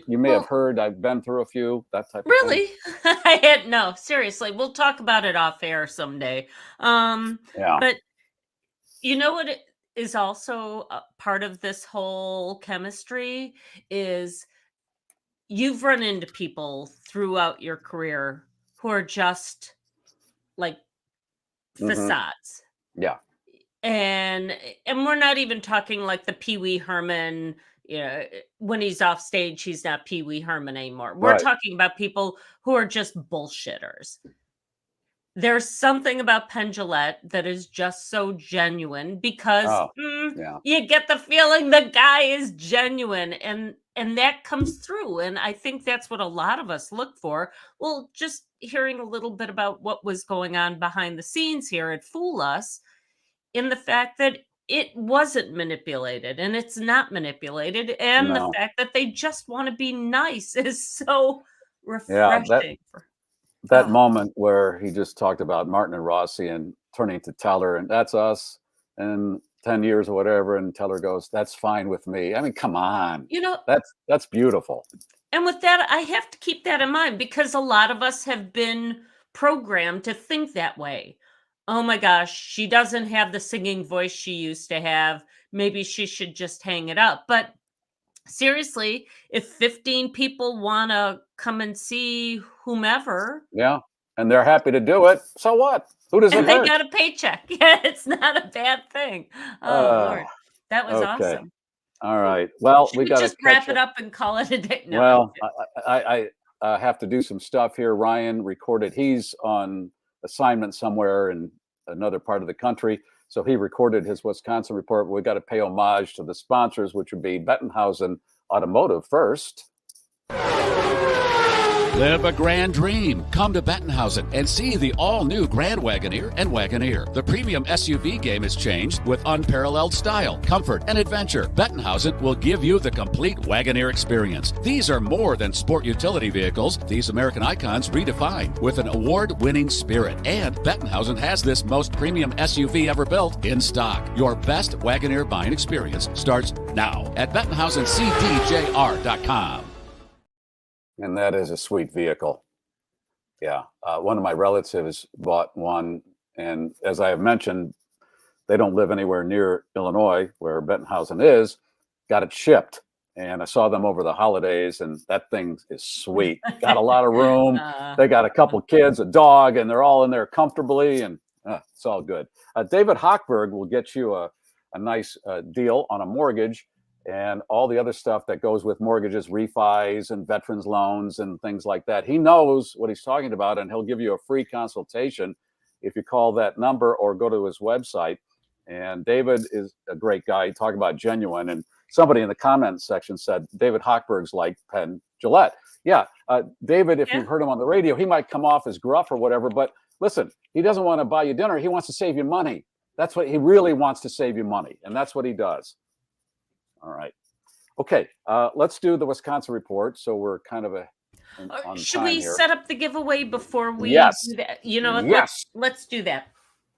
Speaker 13: you may have heard, I've been through a few, that type of thing.
Speaker 12: Really? I had no, seriously. We'll talk about it off air someday. But you know what is also a part of this whole chemistry is you've run into people throughout your career who are just like facades.
Speaker 13: Yeah.
Speaker 12: And we're not even talking like the Pee Wee Herman, when he's off stage, he's not Pee Wee Herman anymore. We're talking about people who are just bullshitters. There's something about Penn Jillette that is just so genuine because you get the feeling the guy is genuine and that comes through. And I think that's what a lot of us look for. Well, just hearing a little bit about what was going on behind the scenes here at Fool Us, in the fact that it wasn't manipulated and it's not manipulated. And the fact that they just want to be nice is so refreshing.
Speaker 13: That moment where he just talked about Martin and Rossi and turning to Teller, and that's us, and 10 years or whatever, and Teller goes, "That's fine with me." I mean, come on. That's beautiful.
Speaker 12: And with that, I have to keep that in mind because a lot of us have been programmed to think that way. Oh my gosh, she doesn't have the singing voice she used to have. Maybe she should just hang it up. But seriously, if 15 people want to come and see whomever.
Speaker 13: Yeah. And they're happy to do it. So what? Who does it hurt?
Speaker 12: They got a paycheck. Yeah, it's not a bad thing. Oh, Lord. That was awesome.
Speaker 13: All right. Well, we got to
Speaker 12: just wrap it up and call it a day. No.
Speaker 13: Well, I have to do some stuff here. Ryan recorded. He's on assignment somewhere in another part of the country. So he recorded his Wisconsin report. We got to pay homage to the sponsors, which would be Bettenhausen Automotive first.
Speaker 1: Live a grand dream. Come to Bettenhausen and see the all-new Grand Wagoneer and Wagoneer. The premium SUV game has changed with unparalleled style, comfort, and adventure. Bettenhausen will give you the complete Wagoneer experience. These are more than sport utility vehicles. These American icons redefined with an award-winning spirit. And Bettenhausen has this most premium SUV ever built in stock. Your best Wagoneer buying experience starts now at BettenhausenCDJR.com.
Speaker 13: And that is a sweet vehicle. Yeah. One of my relatives bought one. And as I have mentioned, they don't live anywhere near Illinois where Bettenhausen is, got it shipped. And I saw them over the holidays, and that thing is sweet. Got a lot of room. They got a couple kids, a dog, and they're all in there comfortably. And it's all good. David Hochberg will get you a a nice deal on a mortgage and all the other stuff that goes with mortgages, refis and veterans loans and things like that. He knows what he's talking about, and he'll give you a free consultation if you call that number or go to his website. And David is a great guy. He talked about genuine, and somebody in the comments section said David Hochberg's like Penn Jillette. Yeah, David, if you've heard him on the radio, he might come off as gruff or whatever, but listen, he doesn't want to buy you dinner. He wants to save you money. That's what he really wants, to save you money, and that's what he does. All right. Okay, let's do the Wisconsin report. So we're kind of on
Speaker 12: should we
Speaker 13: here.
Speaker 12: Set up the giveaway before we do that? You know what?
Speaker 13: Yes.
Speaker 12: Let's do that.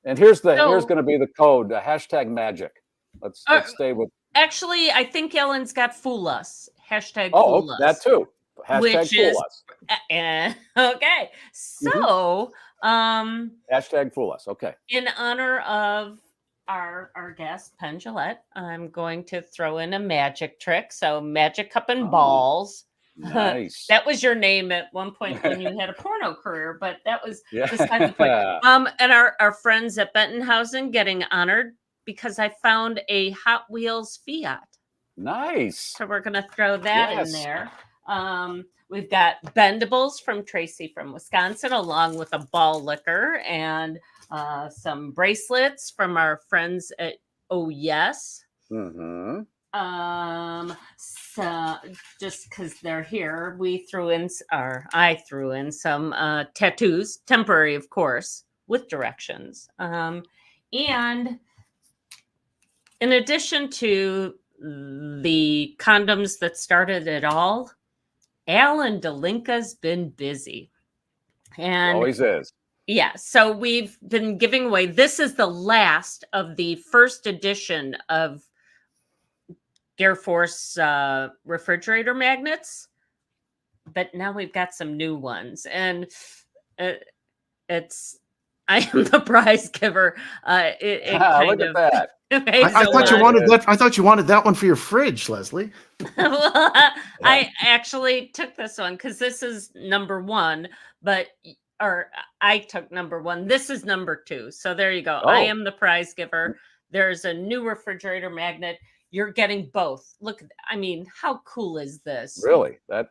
Speaker 13: And here's going to be the code, hashtag magic. Let's stay with.
Speaker 12: Actually, I sk Ellen's got fool us. Hashtag
Speaker 13: fool
Speaker 12: us.
Speaker 13: That too. Hashtag
Speaker 12: which
Speaker 13: fool
Speaker 12: is,
Speaker 13: us.
Speaker 12: Okay. So
Speaker 13: hashtag fool us. Okay.
Speaker 12: In honor of our guest, Penn Jillette, I'm going to throw in a magic trick. So magic cup and balls.
Speaker 13: Nice.
Speaker 12: That was your name at one point when you had a porno career, but that was beside the
Speaker 13: Yeah.
Speaker 12: point. And our friends at Bentonhausen getting honored because I found a Hot Wheels Fiat.
Speaker 13: Nice.
Speaker 12: So we're going to throw that in there. We've got Bendables from Tracy from Wisconsin, along with a ball liquor and some bracelets from our friends at Oh Yes.
Speaker 13: Mm-hmm.
Speaker 12: So just because they're here, I threw in some tattoos, temporary, of course, with directions. And in addition to the condoms that started it all, Alan Delinka's been busy. And
Speaker 13: always is.
Speaker 12: Yeah, so we've been giving away. This is the last of the first edition of GarrForce refrigerator magnets, but now we've got some new ones, and I am the prize giver.
Speaker 13: Look at that.
Speaker 10: I thought you wanted that. I thought you wanted that one for your fridge, Leslie.
Speaker 12: Well, I actually took this one because this is number one, or I took number one. This is number two. So there you go. I am the prize giver. There's a new refrigerator magnet. You're getting both. Look, I mean, how cool is this?
Speaker 13: Really? That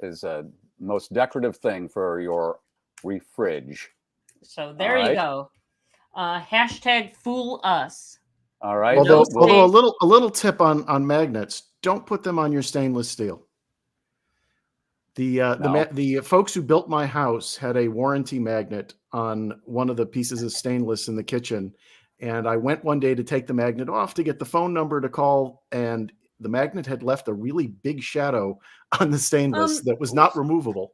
Speaker 13: is a most decorative thing for your refridge.
Speaker 12: So there you go. Hashtag fool us.
Speaker 13: All right.
Speaker 10: Although a little tip on magnets, don't put them on your stainless steel. The folks who built my house had a warranty magnet on one of the pieces of stainless in the kitchen. And I went one day to take the magnet off to get the phone number to call, and the magnet had left a really big shadow on the stainless that was not removable.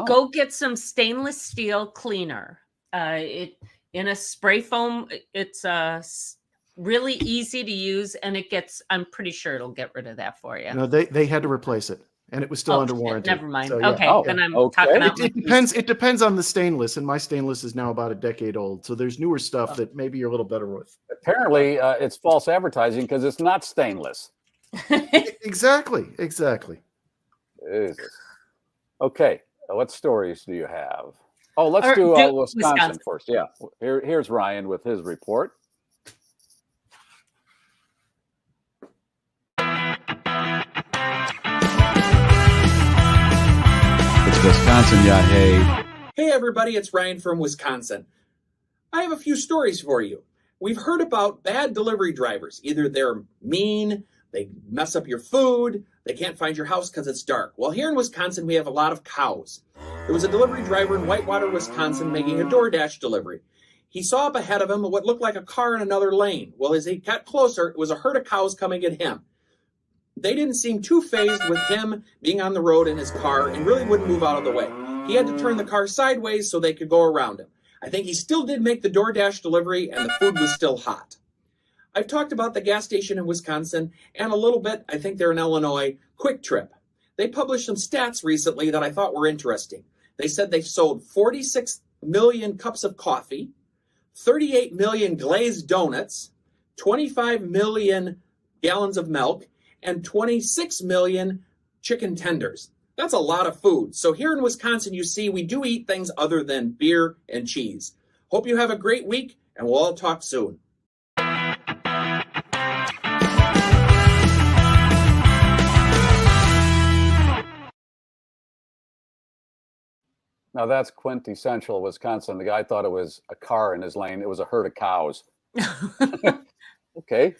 Speaker 12: Go get some stainless steel cleaner. In a spray foam. It's really easy to use, and I'm pretty sure it'll get rid of that for you.
Speaker 10: No, they had to replace it, and it was still under warranty.
Speaker 12: Never mind.
Speaker 10: So,
Speaker 12: okay, then I'm talking out.
Speaker 10: It depends on the stainless, and my stainless is now about a decade old. So there's newer stuff that maybe you're a little better with.
Speaker 13: Apparently, it's false advertising because it's not stainless.
Speaker 10: Exactly.
Speaker 13: Jesus. Okay, what stories do you have? Oh, let's do Wisconsin first. Yeah, here's Ryan with his report.
Speaker 15: Wisconsin, yeah, hey.
Speaker 16: Hey, everybody, it's Ryan from Wisconsin. I have a few stories for you. We've heard about bad delivery drivers. Either they're mean, they mess up your food, they can't find your house because it's dark. Well, here in Wisconsin, we have a lot of cows. There was a delivery driver in Whitewater, Wisconsin, making a DoorDash delivery. He saw up ahead of him what looked like a car in another lane. Well, as he got closer, it was a herd of cows coming at him. They didn't seem too fazed with him being on the road in his car and really wouldn't move out of the way. He had to turn the car sideways so they could go around him. I think he still did make the DoorDash delivery and the food was still hot. I've talked about the gas station in Wisconsin and a little bit, I think they're in Illinois, Quick Trip. They published some stats recently that I thought were interesting. They said they sold 46 million cups of coffee, 38 million glazed donuts, 25 million gallons of milk, and 26 million chicken tenders. That's a lot of food. So here in Wisconsin, you see, we do eat things other than beer and cheese. Hope you have a great week, and we'll all talk soon.
Speaker 13: Now that's quintessential Wisconsin. The guy thought it was a car in his lane. It was a herd of cows. Okay.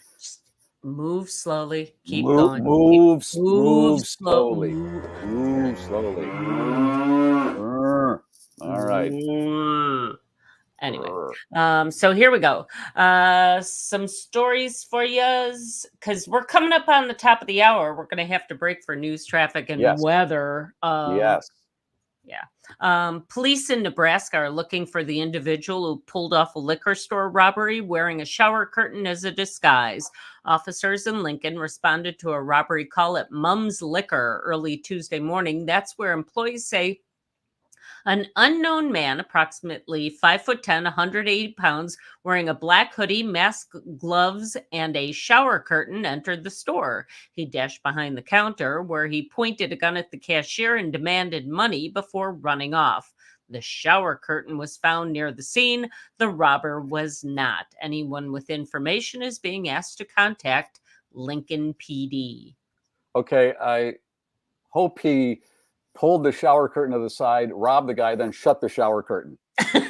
Speaker 12: Move slowly. Keep
Speaker 13: Move,
Speaker 12: going.
Speaker 13: move
Speaker 12: Move
Speaker 13: slowly. Move slowly. All right.
Speaker 12: Anyway, so here we go. Some stories for you, because we're coming up on the top of the hour. We're going to have to break for news, traffic, and weather.
Speaker 13: Yes.
Speaker 12: Yeah. Police in Nebraska are looking for the individual who pulled off a liquor store robbery wearing a shower curtain as a disguise. Officers in Lincoln responded to a robbery call at Mum's Liquor early Tuesday morning. That's where employees say an unknown man, approximately 5'10", 180 pounds, wearing a black hoodie, mask, gloves, and a shower curtain, entered the store. He dashed behind the counter, where he pointed a gun at the cashier and demanded money before running off. The shower curtain was found near the scene. The robber was not. Anyone with information is being asked to contact Lincoln PD.
Speaker 13: Okay, I hope he pulled the shower curtain to the side, robbed the guy, then shut the shower curtain.
Speaker 12: Do it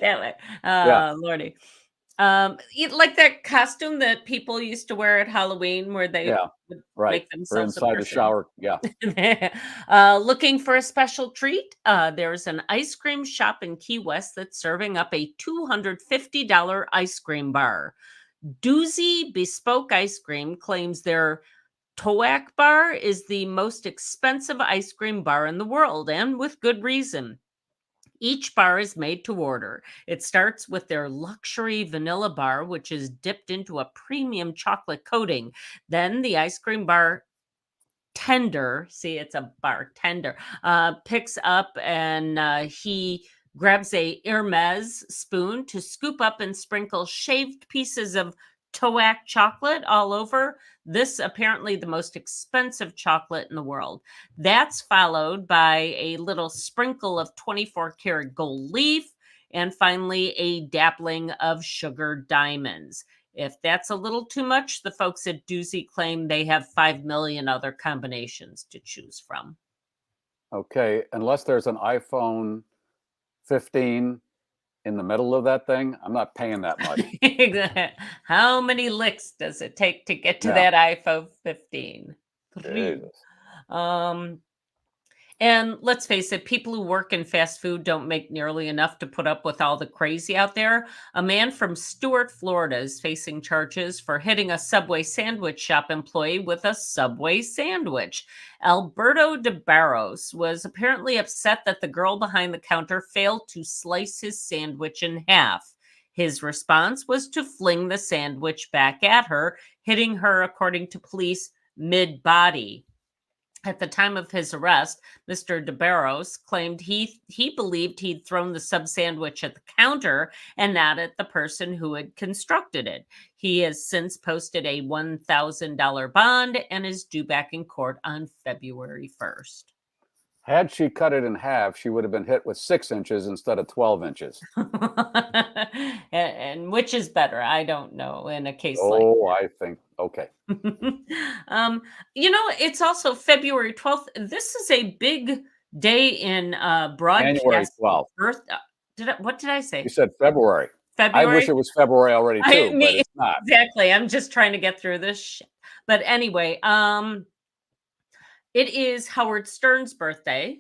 Speaker 12: that way.
Speaker 13: Yeah.
Speaker 12: Lordy. Like that costume that people used to wear at Halloween where they would make themselves
Speaker 13: inside the shower. Yeah.
Speaker 12: Looking for a special treat? There's an ice cream shop in Key West that's serving up a $250 ice cream bar. Doozy Bespoke Ice Cream claims their Towac bar is the most expensive ice cream bar in the world, and with good reason. Each bar is made to order. It starts with their luxury vanilla bar, which is dipped into a premium chocolate coating. Then the ice cream bar tender, see, it's a bartender, picks up and he grabs a Hermes spoon to scoop up and sprinkle shaved pieces of Towac chocolate all over. This apparently the most expensive chocolate in the world. That's followed by a little sprinkle of 24 karat gold leaf, and finally a dappling of sugar diamonds. If that's a little too much, the folks at Doozy claim they have 5 million other combinations to choose from.
Speaker 13: Okay, unless there's an iPhone 15 in the middle of that thing, I'm not paying that much.
Speaker 12: How many licks does it take to get to that iPhone 15? 3. And let's face it, people who work in fast food don't make nearly enough to put up with all the crazy out there. A man from Stuart, Florida is facing charges for hitting a Subway sandwich shop employee with a Subway sandwich. Alberto de Barros was apparently upset that the girl behind the counter failed to slice his sandwich in half. His response was to fling the sandwich back at her, hitting her, according to police, mid-body. At the time of his arrest, Mr. de Barros claimed he believed he'd thrown the sub sandwich at the counter and not at the person who had constructed it. He has since posted a $1,000 bond and is due back in court on February 1st.
Speaker 13: Had she cut it in half, she would have been hit with 6 inches instead of 12 inches.
Speaker 12: And which is better? I don't know in a case like that.
Speaker 13: I think, okay.
Speaker 12: It's also February 12th. This is a big day in broadcast.
Speaker 13: January 12th.
Speaker 12: What did I say?
Speaker 13: You said February.
Speaker 12: February?
Speaker 13: I wish it was February already too, but it's not.
Speaker 12: Exactly. I'm just trying to get through this shit. But anyway, it is Howard Stern's birthday,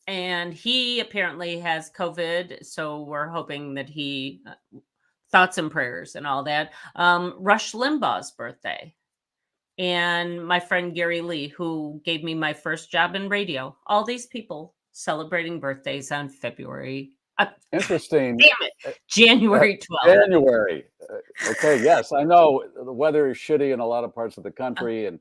Speaker 12: and he apparently has COVID, so we're hoping that he thoughts and prayers and all that. Rush Limbaugh's birthday, and my friend Gary Lee, who gave me my first job in radio. All these people celebrating birthdays on February.
Speaker 13: Interesting.
Speaker 12: Damn it. January 12th.
Speaker 13: January. Okay, yes, I know the weather is shitty in a lot of parts of the country, and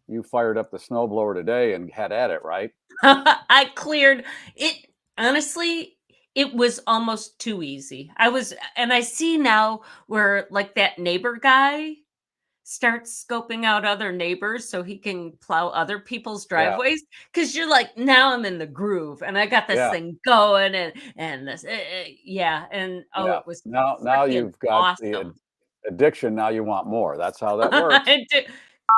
Speaker 13: you fired up the snowblower today and had at it, right?
Speaker 12: I cleared it. Honestly, it was almost too easy. And I see now where like that neighbor guy starts scoping out other neighbors so he can plow other people's driveways. Because you're like, now I'm in the groove and I got this thing going and this, and it was
Speaker 13: now you've got
Speaker 12: awesome.
Speaker 13: the addiction. Now you want more. That's how that works.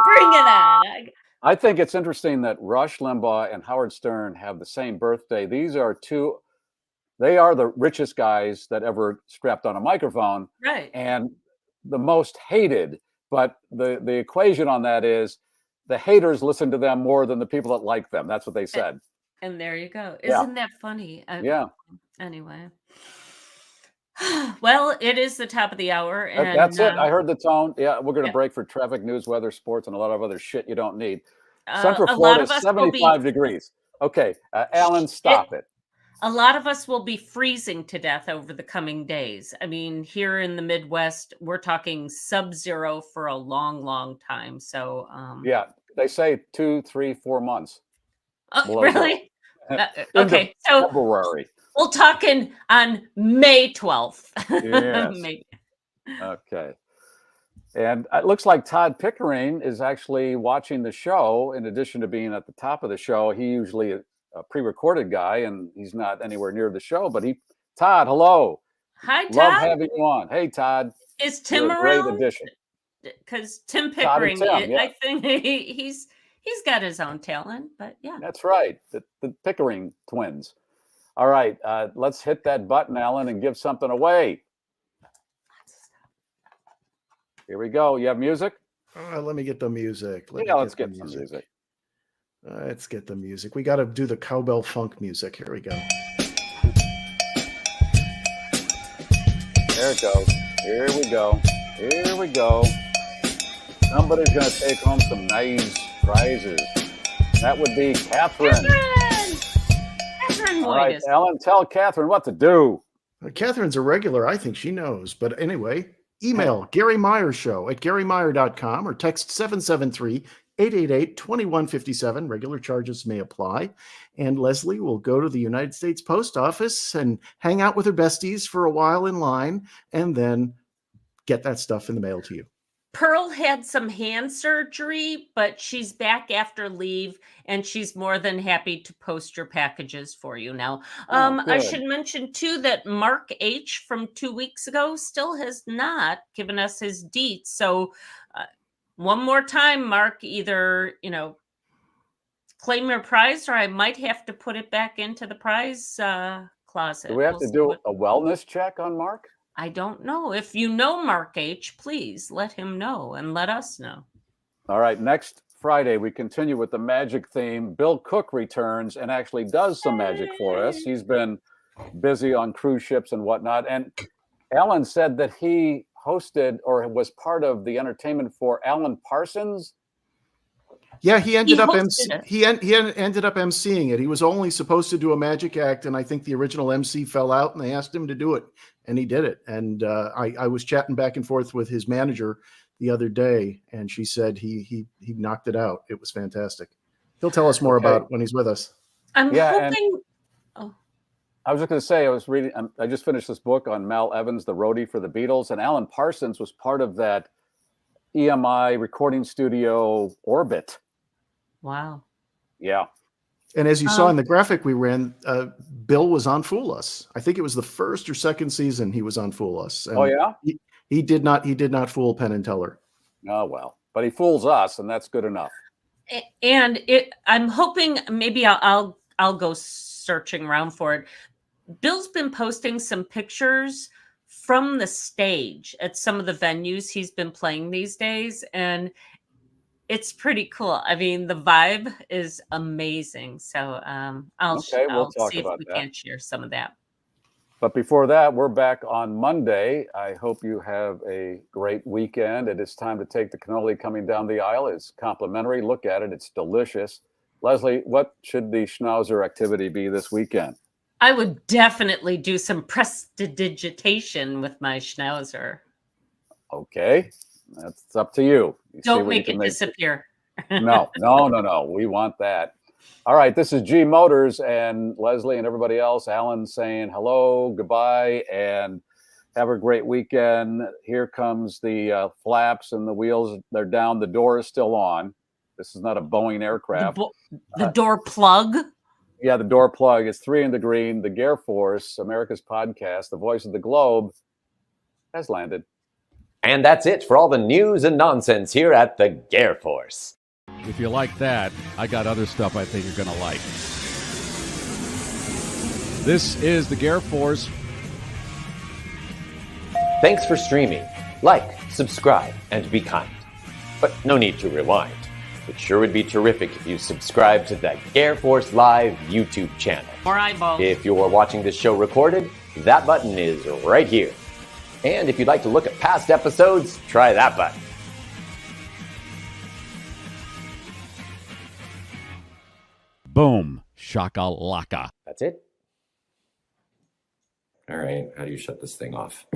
Speaker 12: Bring it on.
Speaker 13: I think it's interesting that Rush Limbaugh and Howard Stern have the same birthday. They are the richest guys that ever strapped on a microphone.
Speaker 12: Right.
Speaker 13: And the most hated. But the equation on that is the haters listen to them more than the people that like them. That's what they said.
Speaker 12: And there you go. Isn't that funny?
Speaker 13: Yeah.
Speaker 12: Anyway. Well, it is the top of the hour. And
Speaker 13: that's it. I heard the tone. Yeah, we're going to break for traffic, news, weather, sports, and a lot of other shit you don't need. Central Florida is 75 degrees. Okay, Alan, stop it.
Speaker 12: A lot of us will be freezing to death over the coming days. I mean, here in the Midwest, we're talking sub-zero for a long, long time. So
Speaker 13: yeah, they say 2, 3, 4 months.
Speaker 12: Oh, really? Okay, so
Speaker 13: February.
Speaker 12: We'll talk on May 12th.
Speaker 13: Yes. Okay. And it looks like Todd Pickering is actually watching the show. In addition to being at the top of the show, he usually a pre-recorded guy, and he's not anywhere near the show. But Todd, hello.
Speaker 12: Hi, Todd.
Speaker 13: Love having you on. Hey, Todd.
Speaker 12: Is Tim
Speaker 13: You're a
Speaker 12: around?
Speaker 13: Great addition.
Speaker 12: Because Tim Pickering,
Speaker 13: Tim,
Speaker 12: I think he's got his own talent. But yeah,
Speaker 13: that's right. The Pickering twins. All right, let's hit that button, Alan, and give something away. Here we go. You have music?
Speaker 10: Let me get the music.
Speaker 13: Let's get some music.
Speaker 10: Let's get the music. We got to do the cowbell funk music. Here we go.
Speaker 13: There it goes. Here we go. Here we go. Somebody's going to take home some nice prizes. That would be Catherine. All right, Alan, tell Catherine what to do.
Speaker 10: Catherine's a regular. I think she knows. But anyway, email Garry Meier Show at GarryMeier.com or text 773-888-2157. Regular charges may apply. And Leslie will go to the United States Post Office and hang out with her besties for a while in line and then get that stuff in the mail to you.
Speaker 12: Pearl had some hand surgery, but she's back after leave, and she's more than happy to post your packages for you now. I should mention, too, that Mark H. from 2 weeks ago still has not given us his deets. So one more time, Mark, either, claim your prize, or I might have to put it back into the prize closet.
Speaker 13: Do we have to do a wellness check on Mark?
Speaker 12: I don't know. If you know Mark H., please let him know and let us know.
Speaker 13: All right. Next Friday, we continue with the magic theme. Bill Cook returns and actually does some magic for us. He's been busy on cruise ships and whatnot. And Alan said that he hosted or was part of the entertainment for Alan Parsons.
Speaker 10: Yeah, he ended up emceeing it. He was only supposed to do a magic act, and I think the original MC fell out, and they asked him to do it, and he did it. And I was chatting back and forth with his manager the other day, and she said he knocked it out. It was fantastic. He'll tell us more about it when he's with us.
Speaker 12: I'm hoping.
Speaker 13: I was just going to say, I just finished this book on Mal Evans, the roadie for the Beatles, and Alan Parsons was part of that EMI recording studio orbit.
Speaker 12: Wow.
Speaker 13: Yeah.
Speaker 10: And as you saw in the graphic we ran, Bill was on Fool Us. I think it was the first or second season he was on Fool Us. And
Speaker 13: oh yeah.
Speaker 10: He did not fool Penn and Teller.
Speaker 13: Oh well, but he fools us, and that's good enough.
Speaker 12: And I'm hoping maybe I'll go searching around for it. Bill's been posting some pictures from the stage at some of the venues he's been playing these days, and it's pretty cool. I mean, the vibe is amazing. So I'll see if we can't share some of that.
Speaker 13: But before that, we're back on Monday. I hope you have a great weekend. It is time to take the cannoli coming down the aisle. It's complimentary. Look at it. It's delicious. Leslie, what should the schnauzer activity be this weekend?
Speaker 12: I would definitely do some prestidigitation with my schnauzer.
Speaker 13: Okay. That's up to you.
Speaker 12: Don't make it disappear.
Speaker 13: No. We want that. All right. This is G Motors and Leslie and everybody else. Alan saying hello, goodbye, and have a great weekend. Here comes the flaps and the wheels. They're down. The door is still on. This is not a Boeing aircraft.
Speaker 12: The door plug?
Speaker 13: Yeah, the door plug is 3 in the green. The GarrForce, America's podcast, the voice of the globe, has landed.
Speaker 8: And that's it for all the news and nonsense here at the GarrForce.
Speaker 1: If you like that, I got other stuff I think you're going to like. This is the GarrForce.
Speaker 8: Thanks for streaming. Like, subscribe, and be kind. But no need to rewind. It sure would be terrific if you subscribe to the GarrForce Live YouTube channel.
Speaker 12: More eyeballs.
Speaker 8: If you're watching this show recorded, that button is right here. And if you'd like to look at past episodes, try that button.
Speaker 1: Boom. Shakalaka.
Speaker 8: That's it. All right. How do you shut this thing off?